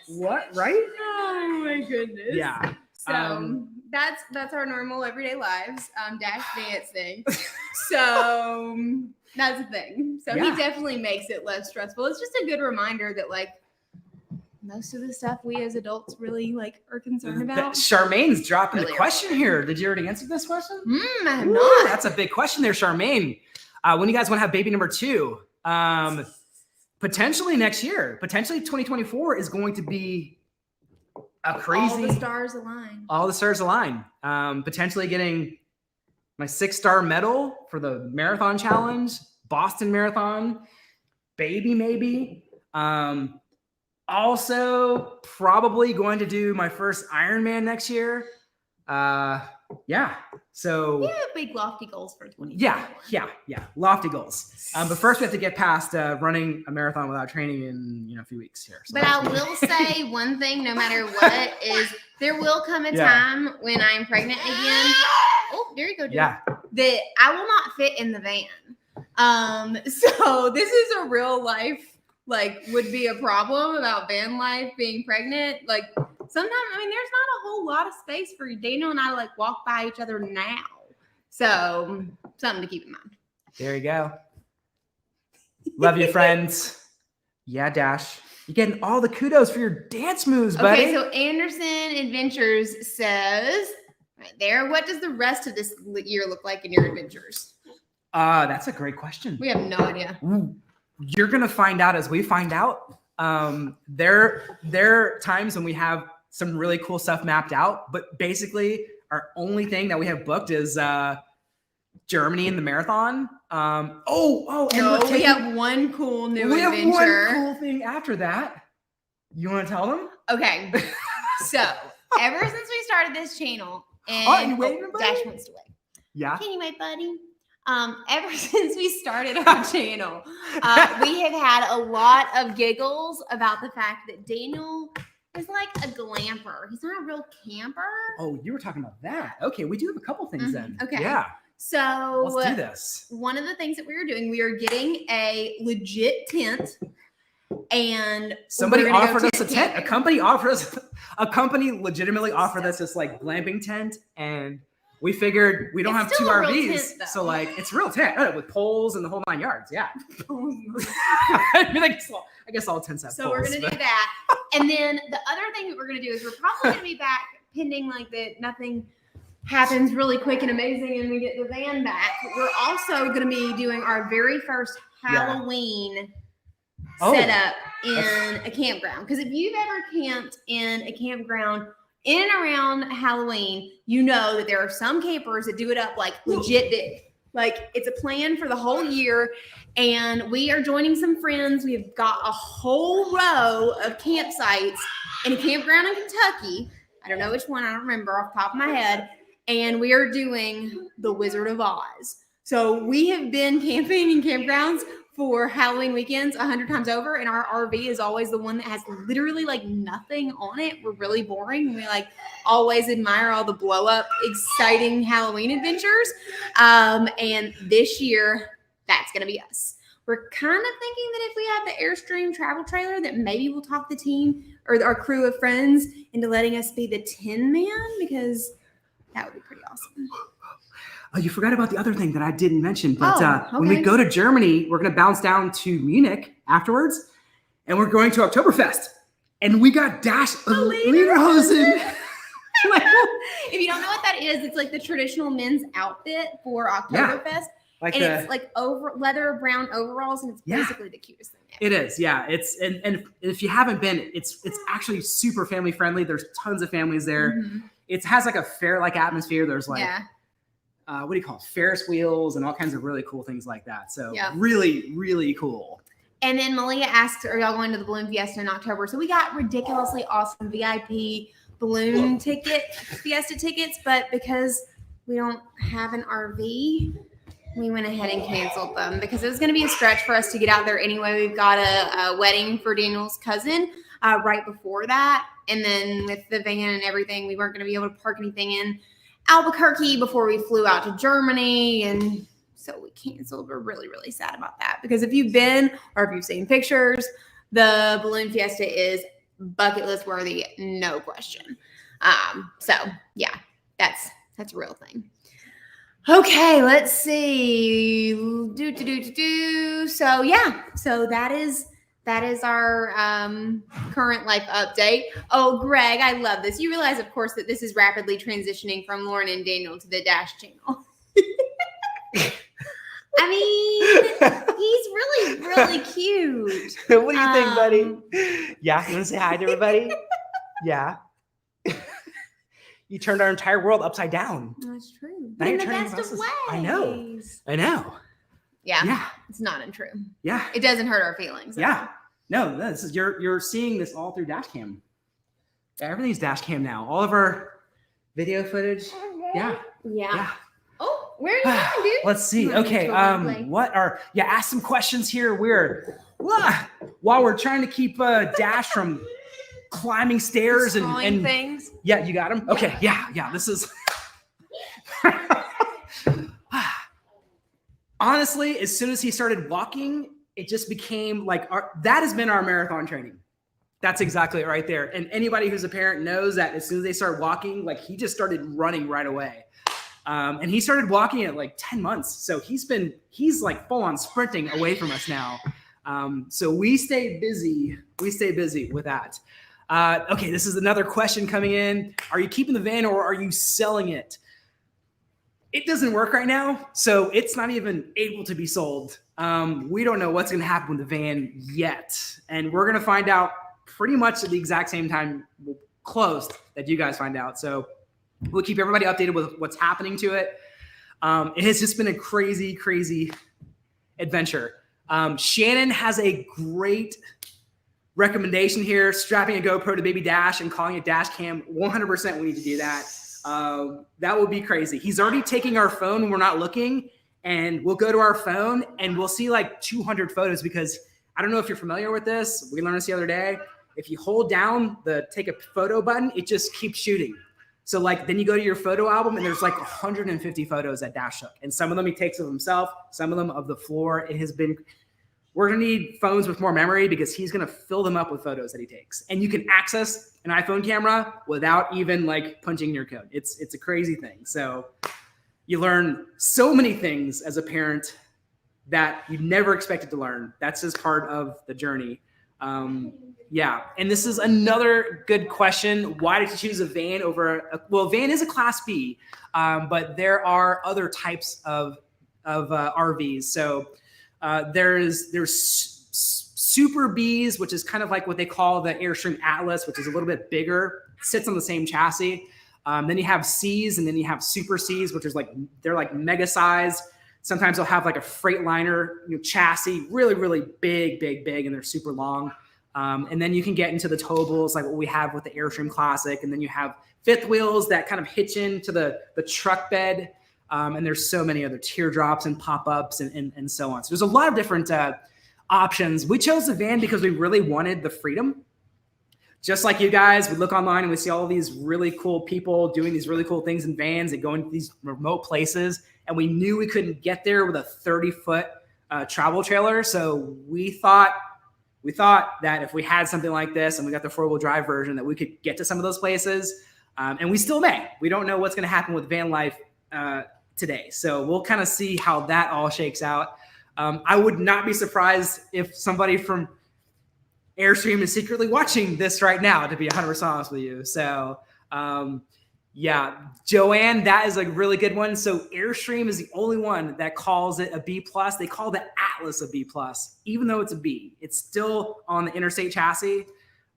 What, right? Oh, my goodness. Yeah. So, that's our normal everyday lives, dash dance thing. So... That's the thing. So he definitely makes it less stressful. It's just a good reminder that like most of the stuff we as adults really like are concerned about. Charmaine's dropping the question here. Did you already answer this question? I have not. That's a big question there, Charmaine. When do you guys want to have baby number 2? Potentially next year. Potentially 2024 is going to be a crazy. All the stars align. All the stars align. Potentially getting my 6-star medal for the marathon challenge, Boston Marathon, baby maybe. Also, probably going to do my first Ironman next year. Yeah. So we have big lofty goals for 2024. Yeah. Lofty goals. But first we have to get past running a marathon without training in a few weeks here. So but I will say one thing, no matter what, is there will come a time when I'm pregnant again. Oh, there you go, dude. Yeah. That I will not fit in the van. So this is a real life, like, would be a problem about van life, being pregnant. Like, sometimes, I mean, there's not a whole lot of space for Daniel and I to, like, walk by each other now. So, something to keep in mind. There you go. Love you, friends. Yeah, Dash. You're getting all the kudos for your dance moves, buddy. Okay, so Anderson Adventures says... Right there. What does the rest of this year look like in your adventures? That's a great question. We have no idea. You're gonna find out as we find out. There are times when we have some really cool stuff mapped out, but basically our only thing that we have booked is Germany in the marathon. And we have one cool new adventure. We have one cool thing after that. You want to tell them? Okay. So ever since we started this channel. And Dash wants to wait. Yeah. Can you wait, buddy? Ever since we started our channel, we have had a lot of giggles about the fact that Daniel is like a glamper. He's not a real camper. Oh, you were talking about that. Okay, we do have a couple things then. Okay. Yeah. So let's do this. One of the things that we were doing, we are getting a legit tent. And somebody offered us a tent. A company legitimately offered us this like glamping tent, and we figured we don't have 2 RVs, tent, so like it's a real tent with poles and the whole 9 yards. Yeah. I mean, I guess all tents have poles. So we're gonna do that, and then the other thing that we're gonna do is we're probably gonna be back pending like that nothing happens really quick and amazing, and we get the van back. We're also gonna be doing our very first Halloween. Set up in a campground. Because if you've ever camped in a campground in and around Halloween, you know that there are some campers that do it up like legit big. Like it's a plan for the whole year. And we are joining some friends. We've got a whole row of campsites in a campground in Kentucky. I don't know which one. I don't remember off the top of my head. And we are doing the Wizard of Oz. So we have been camping in campgrounds for Halloween weekends 100 times over, and our RV is always the one that has literally like nothing on it. We're really boring. We like always admire all the blow up, exciting Halloween adventures. And this year, that's gonna be us. we're kind of thinking that if we have the Airstream travel trailer, that maybe we'll talk the team or our crew of friends into letting us be the 10 man, because that would be pretty awesome. Oh, you forgot about the other thing that I didn't mention. But when we go to Germany, we're going to bounce down to Munich afterwards, and we're going to Oktoberfest. And we got Lederhosen. If you don't know what that is, it's like the traditional men's outfit for Oktoberfest. Yeah, it's like leather brown overalls, and it's basically the cutest thing ever. It is, yeah. It's and if you haven't been, it's actually super family friendly. There's tons of families there. Mm-hmm. It has like a fair-like atmosphere. There's like what do you call it? Ferris wheels and all kinds of really cool things like that. So really, really cool. And then Malia asked, are y'all going to the Balloon Fiesta in October? So we got ridiculously awesome VIP balloon Fiesta tickets, but because we don't have an RV, we went ahead and canceled them because it was going to be a stretch for us to get out there anyway. We've got a wedding for Daniel's cousin right before that. And then with the van and everything, we weren't going to be able to park anything in Albuquerque before we flew out to Germany. And so we canceled. We're really, really sad about that because if you've been or if you've seen pictures, the Balloon Fiesta is bucket list worthy, no question. So yeah, that's a real thing. Okay, let's see. So yeah, so that is our current life update. Oh, Greg, I love this. You realize, of course, that this is rapidly transitioning from Lauren and Daniel to the Dash channel. I mean, he's really, really cute. What do you think, buddy? Yeah, you want to say hi to everybody? Yeah. You turned our entire world upside down. That's true. Now in the best of ways. I know. Yeah. It's not untrue. Yeah. It doesn't hurt our feelings. Yeah. No, this is you're seeing this all through dash cam. Everything's dash cam now. All of our video footage. Yeah. Oh, where are you going, dude? Let's see. Okay. Ask some questions here. While we're trying to keep Dash from climbing stairs and things. Yeah, you got him? Okay. Yeah. This is honestly, as soon as he started walking, it just became like that has been our marathon training. That's exactly it right there. And anybody who's a parent knows that as soon as they start walking, like he just started running right away. And he started walking at like 10 months. So he's like full on sprinting away from us now. So we stay busy. With that. Okay. This is another question coming in. Are you keeping the van or are you selling it? It doesn't work right now. So it's not even able to be sold. We don't know what's going to happen with the van yet. And we're going to find out pretty much at the exact same time close that you guys find out. So we'll keep everybody updated with what's happening to it. It has just been a crazy, crazy adventure. Shannon has a great recommendation here, strapping a GoPro to baby Dash and calling it Dash Cam. 100% we need to do that. That would be crazy. He's already taking our phone when we're not looking, and we'll go to our phone and we'll see like 200 photos because I don't know if you're familiar with this. We learned this the other day. If you hold down the take a photo button, it just keeps shooting. So like then you go to your photo album and there's like 150 photos that Dash took. And some of them he takes of himself, some of them of the floor. We're going to need phones with more memory because he's going to fill them up with photos that he takes. And you can access an iPhone camera without even like punching your code. It's a crazy thing. So you learn so many things as a parent that you never expected to learn. That's just part of the journey. Yeah. And this is another good question. Why did you choose a van over van is a Class B, but there are other types of RVs. So there's Super Bs, which is kind of like what they call the Airstream Atlas, which is a little bit bigger, sits on the same chassis. Then you have Cs, and then you have Super Cs, which is they're like mega size. Sometimes they'll have like a Freightliner chassis, really, really big, and they're super long. And then you can get into the towables like what we have with the Airstream Classic. And then you have fifth wheels that kind of hitch into the truck bed. And there's so many other teardrops and pop-ups and so on. So there's a lot of different options. We chose the van because we really wanted the freedom. Just like you guys, we look online and we see all these really cool people doing these really cool things in vans and going to these remote places. And we knew we couldn't get there with a 30-foot travel trailer. So we thought that if we had something like this and we got the 4-wheel drive version, that we could get to some of those places. And we still may. We don't know what's going to happen with van life today. So we'll kind of see how that all shakes out. I would not be surprised if somebody from Airstream is secretly watching this right now, to be 100% honest with you. So, yeah, Joanne, that is a really good one. So Airstream is the only one that calls it a B+. They call the Atlas a B+, even though it's a B. It's still on the Interstate chassis.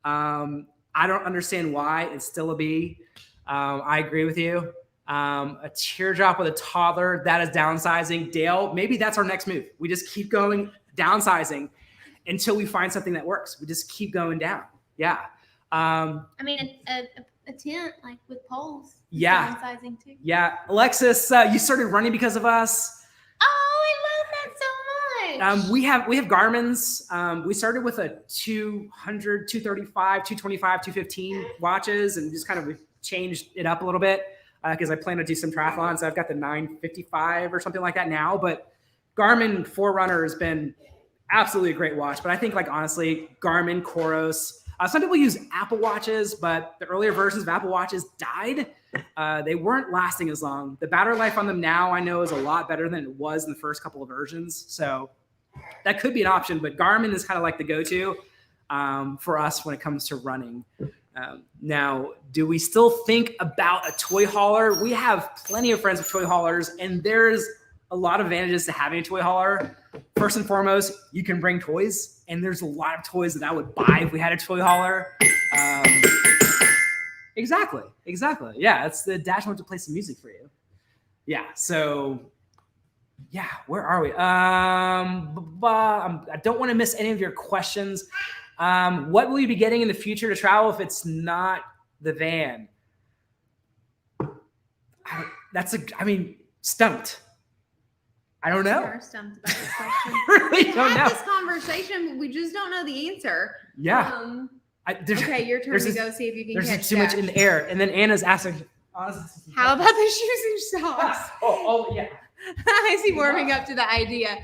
I don't understand why it's still a B. I agree with you. A teardrop with a toddler, that is downsizing. Dale, maybe that's our next move. We just keep going downsizing until we find something that works. We just keep going down. Yeah. I mean, a tent like with poles. Yeah. Downsizing too. Yeah. Alexis, you started running because of us. Oh, I love that so much. We have Garmin's. We started with a 200, 235, 225, 215 watches, and just kind of changed it up a little bit because I plan to do some triathlons. So I've got the 955 or something like that now, but Garmin Forerunner has been absolutely a great watch. But I think, like, honestly, Garmin, Coros, some people use Apple Watches, but the earlier versions of Apple Watches died. They weren't lasting as long. The battery life on them now, I know, is a lot better than it was in the first couple of versions. So that could be an option, but Garmin is kind of like the go-to for us when it comes to running. Now, do we still think about a toy hauler? We have plenty of friends with toy haulers, and there's a lot of advantages to having a toy hauler. First and foremost, you can bring toys, and there's a lot of toys that I would buy if we had a toy hauler. Exactly. Yeah, it's the dash wants to play some music for you. Yeah, so yeah, where are we? I don't want to miss any of your questions. What will you be getting in the future to travel if it's not the van? Stumped. I don't know. We are stumped about this question. Really we don't had know. this conversation, but we just don't know the answer. Yeah. Okay, your turn to go see if you can catch There's too much in the air. And then Anna's asking. How about the shoes and socks? Oh, yeah. Is he warming up to the idea?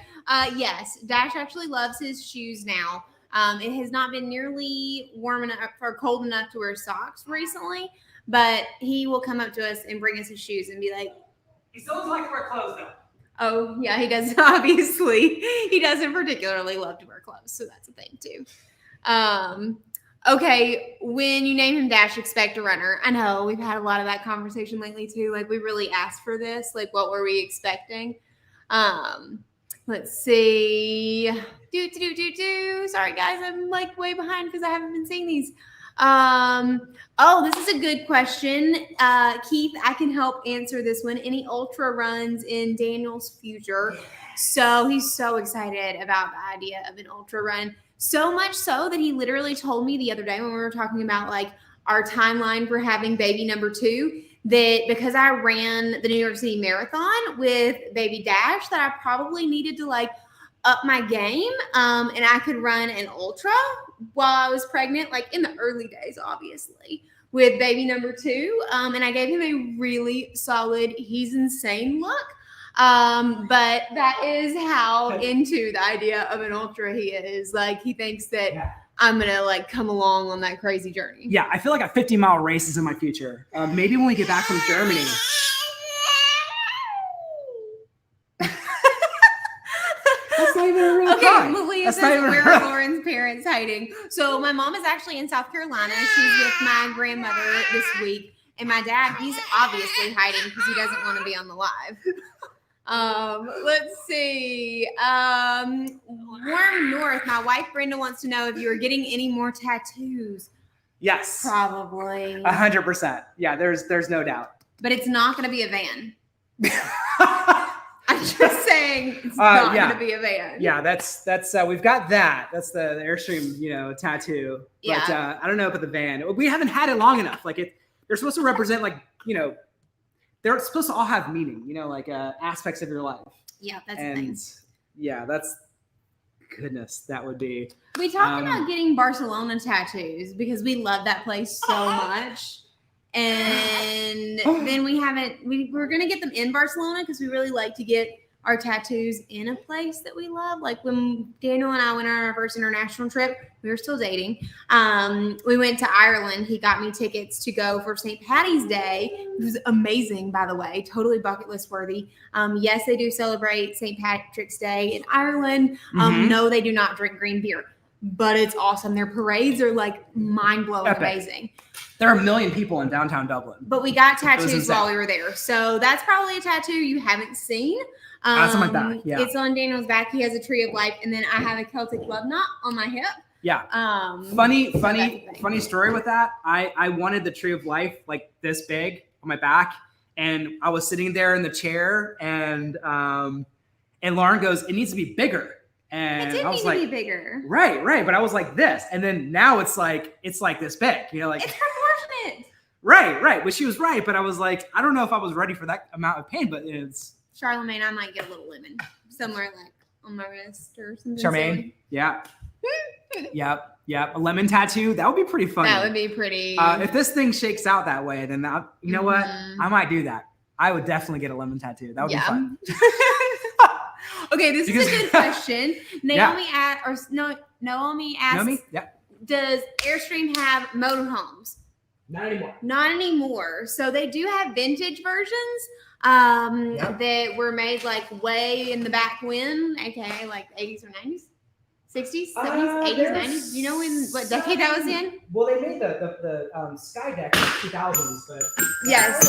Yes, Dash actually loves his shoes now. It has not been nearly warm enough or cold enough to wear socks recently, but he will come up to us and bring us his shoes and be like, he still doesn't like to wear clothes, though. Oh, yeah, he does. Obviously, he doesn't particularly love to wear clothes, so that's a thing too. Okay, when you name him Dash, expect a runner. I know we've had a lot of that conversation lately too. Like, we really asked for this. Like, what were we expecting? Let's see. Sorry, guys, I'm like way behind because I haven't been seeing these. This is a good question. Keith, I can help answer this one. Any ultra runs in Daniel's future? So he's so excited about the idea of an ultra run. So much so that he literally told me the other day when we were talking about like our timeline for having baby number 2, that because I ran the New York City Marathon with baby Dash, that I probably needed to like up my game, and I could run an ultra while I was pregnant, like in the early days, obviously, with baby number 2. And I gave him a really solid, he's insane look. But that is how into the idea of an ultra he is. Like, he thinks that I'm going to like come along on that crazy journey. Yeah. I feel like a 50-mile race is in my future. Maybe when we get back from Germany. That's not even a real cry. Malia says, where are Lauren's parents hiding? So my mom is actually in South Carolina. She's with my grandmother this week. And my dad, he's obviously hiding because he doesn't want to be on the live. Let's see. Warm North. My wife Brenda wants to know if you are getting any more tattoos. Yes. Probably. 100%. Yeah, there's no doubt. But it's not going to be a van. I'm just saying it's not going to be a van. Yeah, that's we've got that. That's the Airstream, tattoo. But I don't know about the van. We haven't had it long enough. Like they're supposed to represent they're supposed to all have meaning, like aspects of your life. Yeah, that's the thing. Yeah, that's goodness. That would be. We talked about getting Barcelona tattoos because we love that place so much. And then we haven't, we're going to get them in Barcelona because we really like to get our tattoos in a place that we love. Like when Daniel and I went on our first international trip, we were still dating. We went to Ireland. He got me tickets to go for St. Paddy's Day. It was amazing, by the way, totally bucket list worthy. Yes, they do celebrate St. Patrick's Day in Ireland. No, they do not drink green beer, but it's awesome. Their parades are like mind-blowing, amazing. There are 1 million people in downtown Dublin. But we got tattoos while we were there. So that's probably a tattoo you haven't seen. Something like that, yeah. It's on Daniel's back. He has a tree of life. And then I have a Celtic love knot on my hip. Yeah. Funny story with that. I wanted the tree of life like this big on my back. And I was sitting there in the chair and Lauren goes, it needs to be bigger. And I was like, to be bigger. Right. But I was like this. And then now it's like this big, you know, like it's proportionate. Right. But she was right. But I was like, I don't know if I was ready for that amount of pain, but it's Charlemagne, I might get a little lemon somewhere like on my wrist or something. Charmaine, yeah. Yep. A lemon tattoo. That would be pretty funny. That would be pretty. If this thing shakes out that way, then you know what? I might do that. I would definitely get a lemon tattoo. That would be fun. Okay, this is a good question. Naomi asks, does Airstream have motorhomes? Not anymore. So they do have vintage versions that were made like way in the back when, okay, like 80s or 90s? 60s, 70s, 80s, 90s? You know what decade that was in? Well, they made the Skydeck in the 2000s, but yes.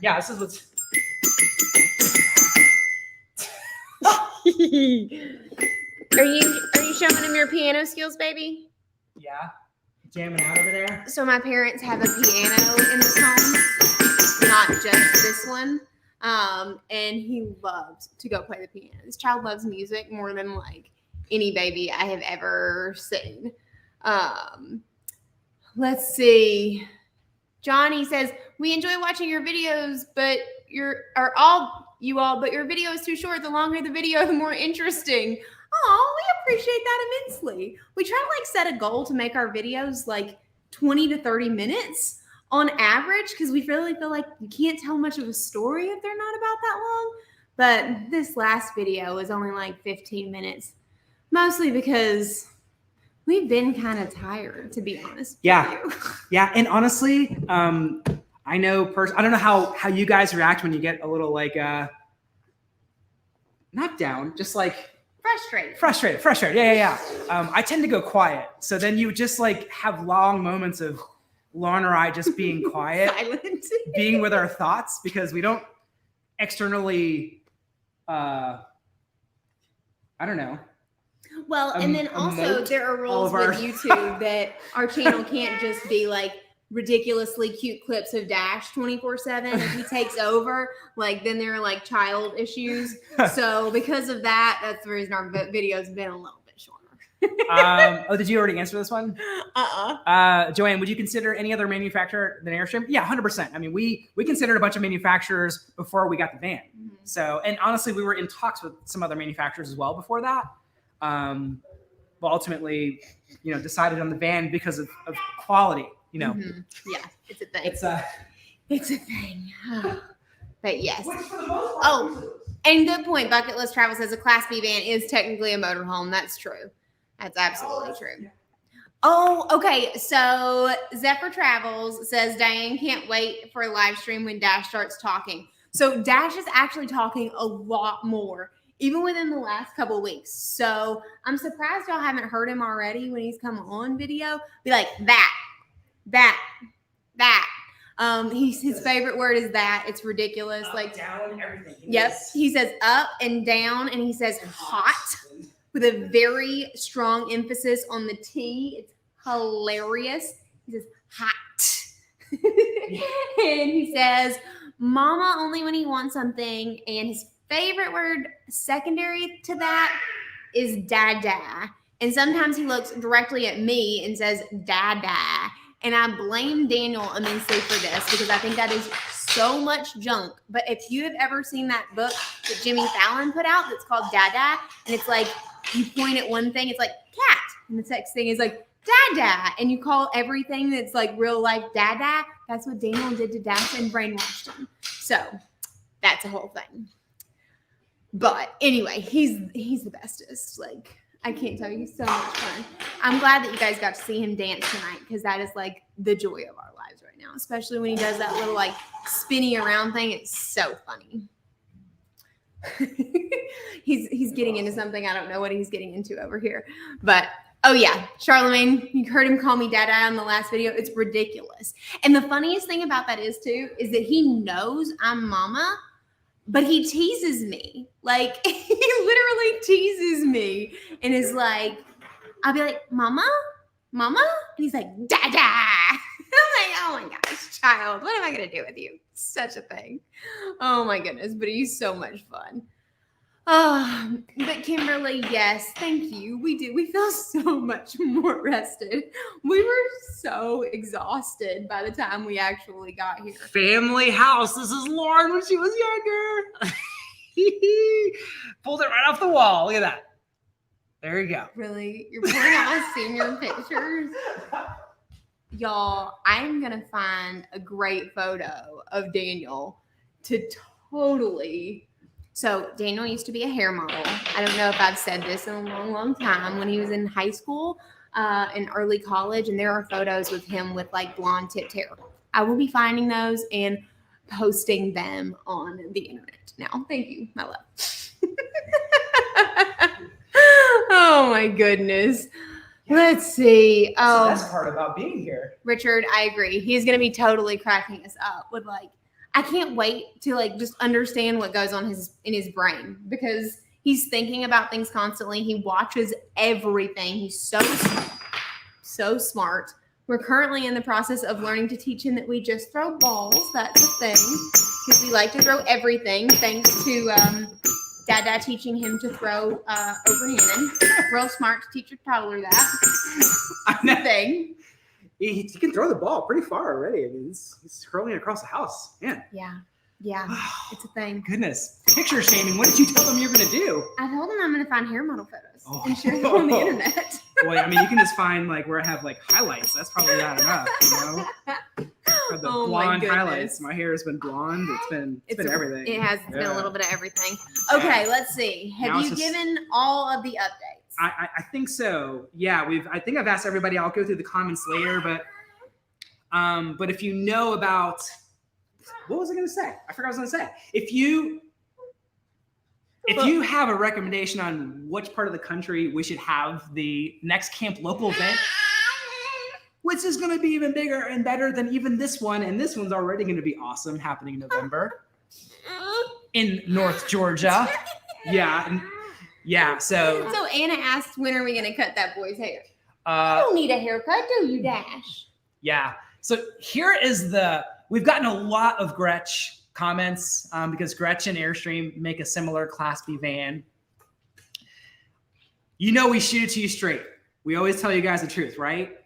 Yeah, this is what's. Are you showing them your piano skills, baby? Yeah, jamming out over there. So my parents have a piano in this home, not just this one. And he loves to go play the piano. This child loves music more than like any baby I have ever seen. Let's see. Johnny says, we enjoy watching your videos, but but your video is too short. The longer the video, the more interesting. Oh, we appreciate that immensely. We try to like set a goal to make our videos like 20 to 30 minutes on average, because we really feel like you can't tell much of a story if they're not about that long. But this last video is only like 15 minutes, mostly because we've been kind of tired, to be honest. Yeah. And honestly, I know I don't know how you guys react when you get a little like not down, just like frustrated. Yeah. I tend to go quiet. So then you just like have long moments of Lauren or I just being quiet, silent, being with our thoughts, because we don't externally, I don't know. Well, and then also there are rules with YouTube that our channel can't just be like ridiculously cute clips of Dash 24/7. If he takes over, like then there are like child issues. So because of that, that's the reason our videos have been a little bit shorter. Did you already answer this one? Joanne, would you consider any other manufacturer than Airstream? Yeah, 100%. I mean, we considered a bunch of manufacturers before we got the van. Mm-hmm. So, and honestly, we were in talks with some other manufacturers as well before that. But ultimately, decided on the van because of quality. Mm-hmm. Yeah, it's a thing. It's a thing. But yes. Oh, and good point. Bucket List Travel says a Class B van is technically a motorhome. That's true. That's absolutely true. Oh, okay. So Zephyr Travels says Diane can't wait for a live stream when Dash starts talking. So Dash is actually talking a lot more, even within the last couple of weeks. So I'm surprised y'all haven't heard him already when he's come on video. Be like, that. His favorite word is that. It's ridiculous. Up, like down, everything. Yep. He says up and down, and he says hot with a very strong emphasis on the T. It's hilarious. He says hot. And he says mama only when he wants something. And his favorite word secondary to that is dada. And sometimes he looks directly at me and says dada. And I blame Daniel immensely for this because I think that is so much junk. But if you have ever seen that book that Jimmy Fallon put out that's called Dada, and it's like you point at one thing, it's like cat. And the next thing is like Dada. And you call everything that's like real life Dada. That's what Daniel did to Dash and brainwashed him. So that's a whole thing. But anyway, he's the bestest. Like, I can't tell you, he's so much fun. I'm glad that you guys got to see him dance tonight because that is like the joy of our lives right now, especially when he does that little like spinny around thing. It's so funny. He's getting into something. I don't know what he's getting into over here. But oh yeah, Charlemagne, you heard him call me Dada on the last video. It's ridiculous. And the funniest thing about that is that he knows I'm Mama, but he teases me. Like, he literally teases me and is like, I'll be like, Mama? And he's like, Dada. I'm like, oh my gosh, child, what am I going to do with you? Such a thing. Oh my goodness, but he's so much fun. Oh, but Kimberly, yes, thank you. We do. We feel so much more rested. We were so exhausted by the time we actually got here. Family house. This is Lauren when she was younger. Pulled it right off the wall. Look at that. There you go. Really? You're pulling out my senior pictures? Y'all, I'm going to find a great photo of Daniel to totally... So Daniel used to be a hair model. I don't know if I've said this in a long, long time. When he was in high school and early college, and there are photos with him with like blonde tipped hair. I will be finding those and posting them on the internet. Now, thank you, my love. Oh my goodness. Let's see. Oh, that's the best part about being here. Richard, I agree. He's going to be totally cracking us up with like, I can't wait to like just understand what goes on in his brain because he's thinking about things constantly. He watches everything. He's so smart. We're currently in the process of learning to teach him that we just throw balls. That's a thing because we like to throw everything. Thanks to Dada teaching him to throw overhand. Real smart teacher taught her that. That's a thing. He can throw the ball pretty far already. I mean, he's hurling it across the house. Man. Yeah, it's a thing. Goodness. Picture shaming. What did you tell them you were going to do? I told them I'm going to find hair model photos and share them on the internet. Boy, I mean, you can just find like where I have like highlights. That's probably not enough, you know? The blonde highlights. My hair has been blonde. It's been everything. It has been a little bit of everything. Okay, let's see. Have you given all of the updates? I think so. Yeah, I think I've asked everybody. I'll go through the comments later, but if you know about, what was I going to say? I forgot what I was going to say. If you have a recommendation on which part of the country we should have the next Camp Local event, which is going to be even bigger and better than even this one, and this one's already going to be awesome, happening in November in North Georgia. Yeah, so Anna asked, when are we going to cut that boy's hair? You don't need a haircut, do you, Dash? Yeah. So here is we've gotten a lot of Gretsch comments because Gretsch and Airstream make a similar Class B van. You know we shoot it to you straight. We always tell you guys the truth, right?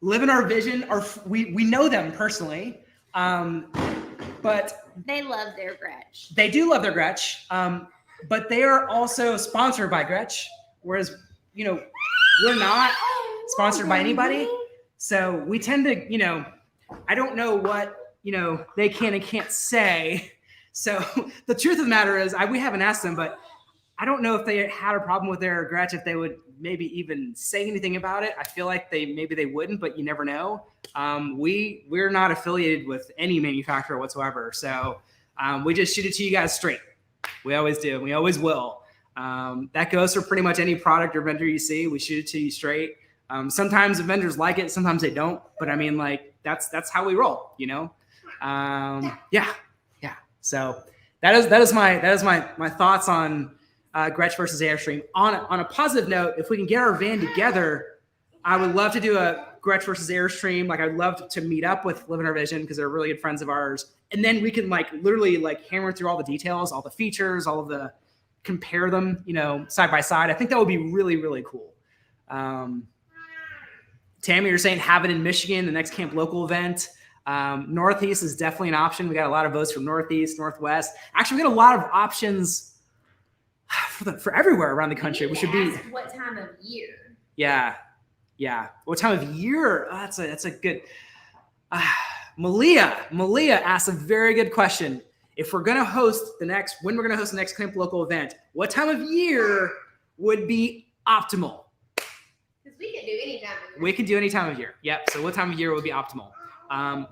Live in our vision, we know them personally. But they love their Gretsch. They do love their Gretsch, but they are also sponsored by Gretsch, whereas, we're not sponsored by anybody. So we tend to, I don't know what, they can and can't say. So the truth of the matter is, we haven't asked them, but I don't know if they had a problem with their Gretsch, if they would maybe even say anything about it. I feel like maybe they wouldn't, but you never know. We're not affiliated with any manufacturer whatsoever. So we just shoot it to you guys straight. We always do. We always will. That goes for pretty much any product or vendor you see. We shoot it to you straight. Sometimes the vendors like it, sometimes they don't. But I mean, like that's how we roll, Yeah. So that is my thoughts on Gretsch versus Airstream. On a positive note, if we can get our van together, I would love to do a Gretsch versus Airstream. Like, I'd love to meet up with Live in Our Vision because they're really good friends of ours. And then we can literally hammer through all the details, all the features, compare them, side by side. I think that would be really, really cool. Tammy, you're saying have it in Michigan, the next Camp Local event. Northeast is definitely an option. We got a lot of votes from Northeast, Northwest. Actually, we got a lot of options for everywhere around the country. We should be. What time of year? Yeah. What time of year? Oh, that's a good. Malia asked a very good question. If we're gonna host the next Camp Local event, what time of year would be optimal? Because we can do any time of year. We can do any time of year. Yep. So what time of year would be optimal?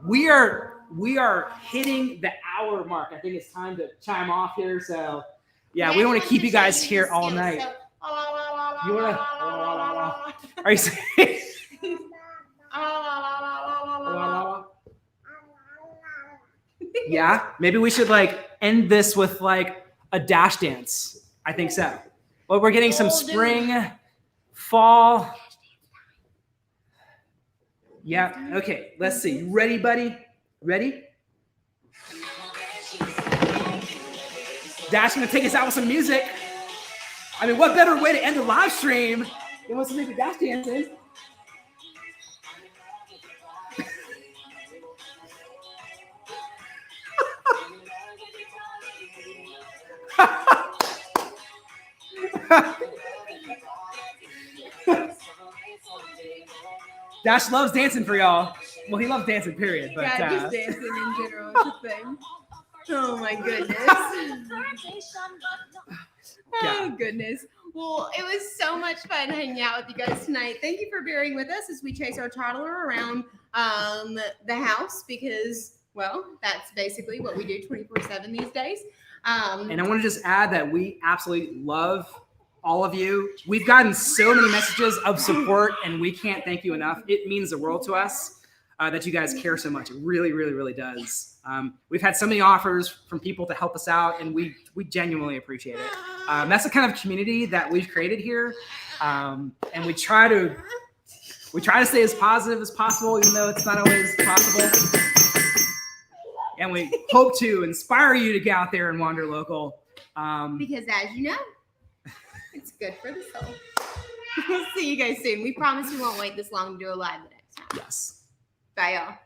We are hitting the hour mark. I think it's time to chime off here. So yeah, we don't want to keep you guys here all night. You wanna? Are you saying? Yeah, maybe we should like end this with like a dash dance. I think so. Well, we're getting some spring, fall. Yeah. Okay. Let's see. You ready, buddy? Ready? Dash gonna take us out with some music. I mean, what better way to end the live stream than with some music dash dancing? Dash loves dancing for y'all. Well, he loves dancing, period. But yeah, just dancing in general is a thing. Oh my goodness. Oh goodness. Well, it was so much fun hanging out with you guys tonight. Thank you for bearing with us as we chase our toddler around the house because, well, that's basically what we do 24/7 these days. And I want to just add that we absolutely love all of you. We've gotten so many messages of support, and we can't thank you enough. It means the world to us that you guys care so much. It really, really, really does. We've had so many offers from people to help us out, and we genuinely appreciate it. That's the kind of community that we've created here, and we try to stay as positive as possible, even though it's not always possible. And we hope to inspire you to get out there and wander local. Because as you know, it's good for the soul. We'll see you guys soon. We promise we won't wait this long to do a live the next time. Yes. Bye, y'all.